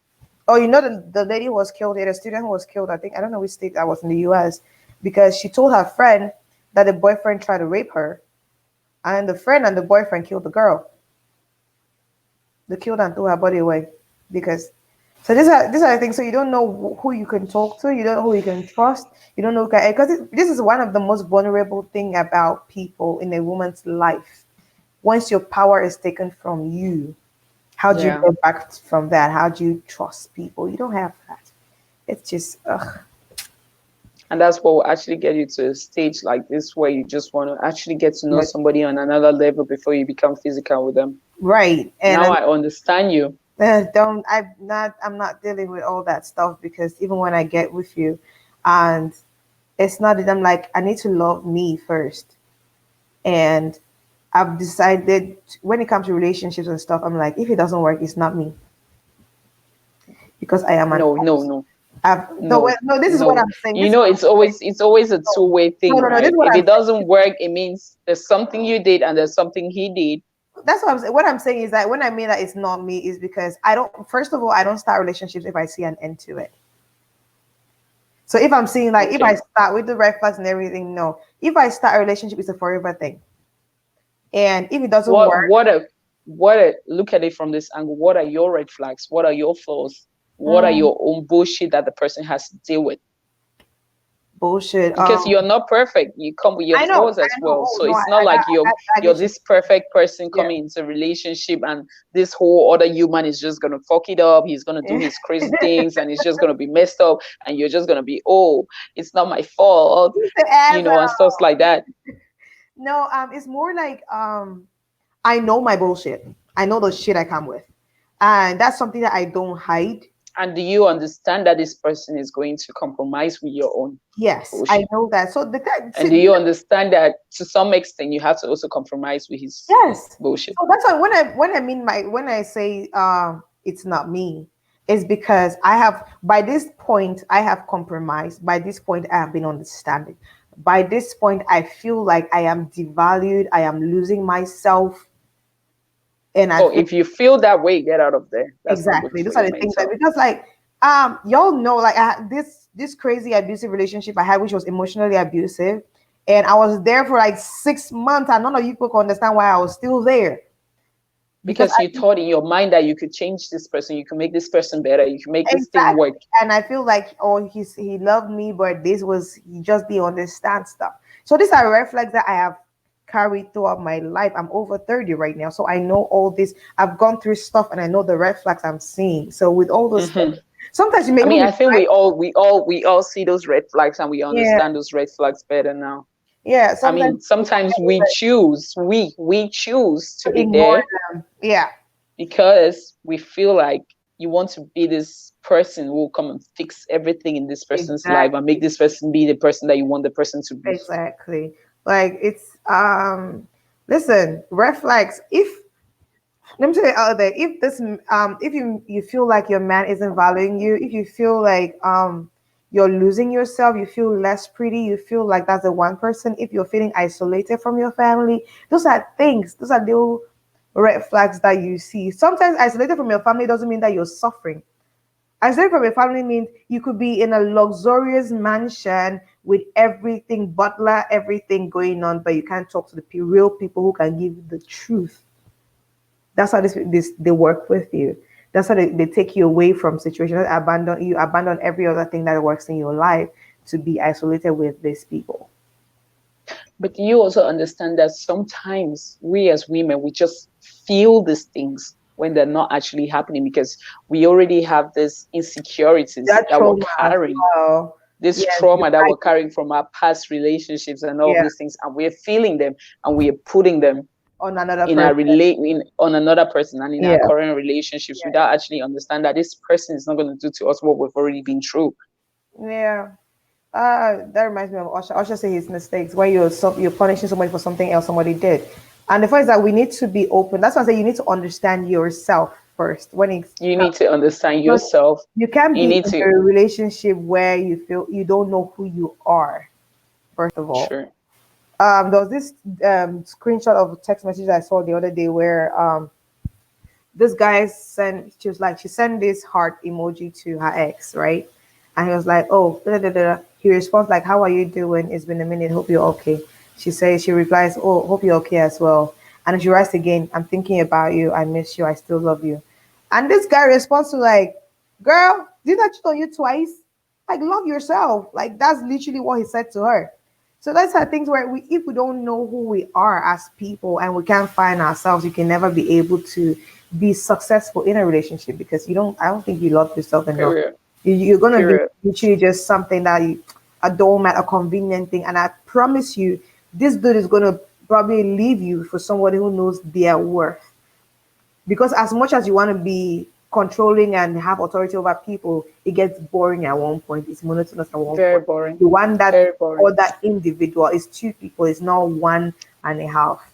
Oh, the lady who was killed here, the student who was killed, I don't know which state that was in the US, because she told her friend that the boyfriend tried to rape her, and the friend and the boyfriend killed the girl. They killed and threw her body away because so these are the things. So you don't know who you can talk to. You don't know who you can trust. You don't know because this is one of the most vulnerable thing about people in a woman's life. Once your power is taken from you, how do you Yeah. get back from that? How do you trust people? You don't have that. It's just ugh. And that's what will actually get you to a stage like this where you just want to actually get to know But, somebody on another level before you become physical with them. right. Now And I understand you. don't I'm not dealing with all that stuff because even when I get with you, and it's not that I'm like I need to love me first. And I've decided when it comes to relationships and stuff, I'm like, if it doesn't work, it's not me because I am an No, no, ex. no, No, no, no. This is what no. I'm saying. You This is know, what it's I'm saying. always a two-way No, thing, no, no. This right? is what If I'm it saying. doesn't work, it means there's something you did and there's something he did. That's what I'm saying. What I'm saying is that when I mean that it's not me, is because I don't. First of all, I don't start relationships if I see an end to it. So if I'm seeing like if I Okay. start with the red flags and everything, no. If I start a relationship, it's a forever thing. And if it doesn't What work, what if look at it from this angle. What are your red flags? What are your flaws? What are Mm, your own bullshit that the person has to deal with? bullshit. Because you're not perfect, you come with your I know, flaws as I know. well. Oh So no, it's not like I you're get you. this perfect person Yeah. coming into a relationship and this whole other human is just gonna fuck it up. He's gonna do Yeah. his crazy things and it's just gonna be messed up, and you're just gonna be, oh, it's not my fault, He's the ass and out. stuff like that. No, it's more like I know my bullshit. I know the shit I come with, and that's something that I don't hide. And do you understand that this person is going to compromise with your own Yes, I bullshit? know that. So And do you understand that to some extent you have to also compromise with his yes. bullshit? So that's why when I say it's not me, it's because I have by this point I have compromised. By this point I have been understanding. By this point I feel like I am devalued. I am losing myself, and I Oh, feel if you feel that way, get out of there. That's not good exactly. for Those are your the things that mental. because like y'all know like this crazy abusive relationship I had, which was emotionally abusive, and I was there for like 6 months, and none of you people can understand why I was still there because Because you thought in your mind that you could change this person, you can make this person better, you can make this thing exactly. work. And I feel like, oh, he loved me, but this was he just didn't understand stuff. So these are red flags that I have carried throughout my life. I'm over 30 right now, so I know all this. I've gone through stuff, and I know the red flags I'm seeing. So with all those stuff, Hmm. sometimes you may I even mean, be I think right. we all see those red flags and we Yeah, understand those red flags better now. yeah. I Sometimes mean, sometimes we choose to to be ignore there them. Yeah, because we feel like you want to be this person who will come and fix everything in this person's life and make exactly, this person be the person that you want the person to be. exactly. Like it's listen, red flags. If let me tell you out there, if this if you feel like your man isn't valuing you, if you feel like you're losing yourself, you feel less pretty, you feel like that's the one person, if you're feeling isolated from your family, those are things, those are little red flags that you see. Sometimes isolated from your family doesn't mean that you're suffering. Isolated from your family means you could be in a luxurious mansion with everything, butler, everything going on, but you can't talk to the real people who can give you the truth. That's how this they work with you. That's how they take you away from situations, abandon every other thing that works in your life to be isolated with these people. But you also understand that sometimes we as women, we just feel these things when they're not actually happening because we already have these insecurities That that we're trauma as carrying, well. this Yes, you're trauma that right. we're carrying from our past relationships and all of Yeah, these things, and we're feeling them and we're putting them on another in our person. on another person and in our Yeah, current relationships yeah, without actually understand that this person is not going to do to us what we've already been through. yeah. That reminds me of Usher. Usher say his mistakes where you're punishing somebody for something else somebody did. And the fact is that we need to be open. That's why I say you need to understand yourself first when it's You need to understand because yourself. you can't You be need in to, a relationship where you feel you don't know who you are, first of all. sure. There was this screenshot of a text message I saw the other day where this guy sent she sent this heart emoji to her ex, right? And he was like, oh, da, da, da, da. He responds like, how are you doing? It's been a minute, hope you're okay. She replies, oh, hope you're okay as well. And she writes again, I'm thinking about you, I miss you, I still love you. And this guy responds to like, girl, didn't I cheat on you twice? Like, love yourself. Like, that's literally what he said to her. So that's how things where if we don't know who we are as people and we can't find ourselves, you can never be able to be successful in a relationship because I don't think you love yourself enough. Period. You're going to be Period. literally just something that a doormat, a convenient thing. And I promise you, this dude is going to probably leave you for somebody who knows their worth. Because as much as you want to be controlling and have authority over people, it gets boring at one point. It's monotonous at one Very point. boring. You want that Very boring. or that individual. It's two people. It's not one and a half.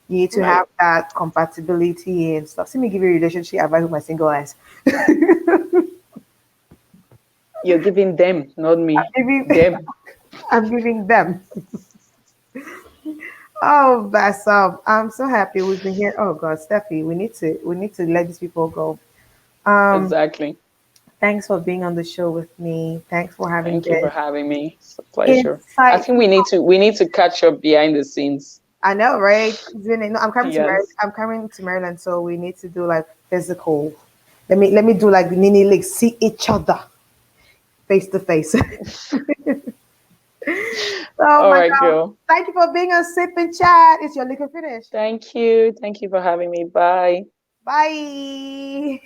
You need to Right. have that compatibility and stuff. See me give you relationship advice with my single eyes. You're giving them, not I'm me. giving, Them. I'm giving them. Oh, that's I'm so happy we've been here. Oh God, Steffi, we need to let these people go. Um, Exactly. Thanks for being on the show with me. Thanks for having Thank you for this having me. It's a pleasure. I think insightful. we need to catch up behind the scenes. I know, right? No, I'm coming to Maryland. Yes. I'm coming to Maryland, so we need to do like physical. Let me do like the Nini League, see each other face to face. Oh All my right, God! girl. Thank you for being on Sip and Chat. It's your liquor finish. Thank you. Thank you for having me. Bye. Bye.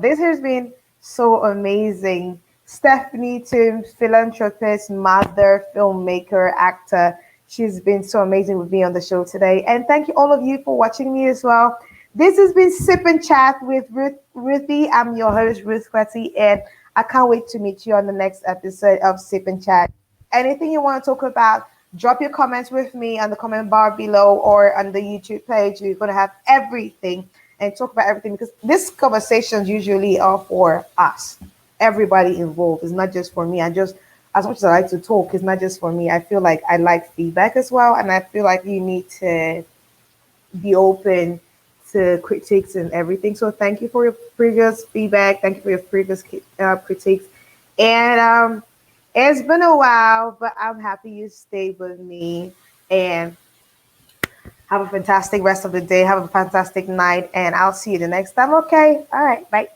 This has been so amazing. Stephanie Toombs, philanthropist, mother, filmmaker, actor. She's been so amazing with me on the show today. And thank you all of you for watching me as well. This has been Sip and Chat with Ruthie. I'm your host, Ruth NKWETI, and I can't wait to meet you on the next episode of Sip and Chat. Anything you want to talk about, drop your comments with me on the comment bar below or on the YouTube page. We're going to have everything and talk about everything because these conversations usually are for us, everybody involved. It's not just for me. I just, as much as I like to talk, it's not just for me. I feel like I like feedback as well, and I feel like you need to be open to critiques and everything. So thank you for your previous feedback. Thank you for your previous critiques, and it's been a while, but I'm happy you stayed with me and have a fantastic rest of the day. Have a fantastic night, and I'll see you the next time. Okay. All right. Bye.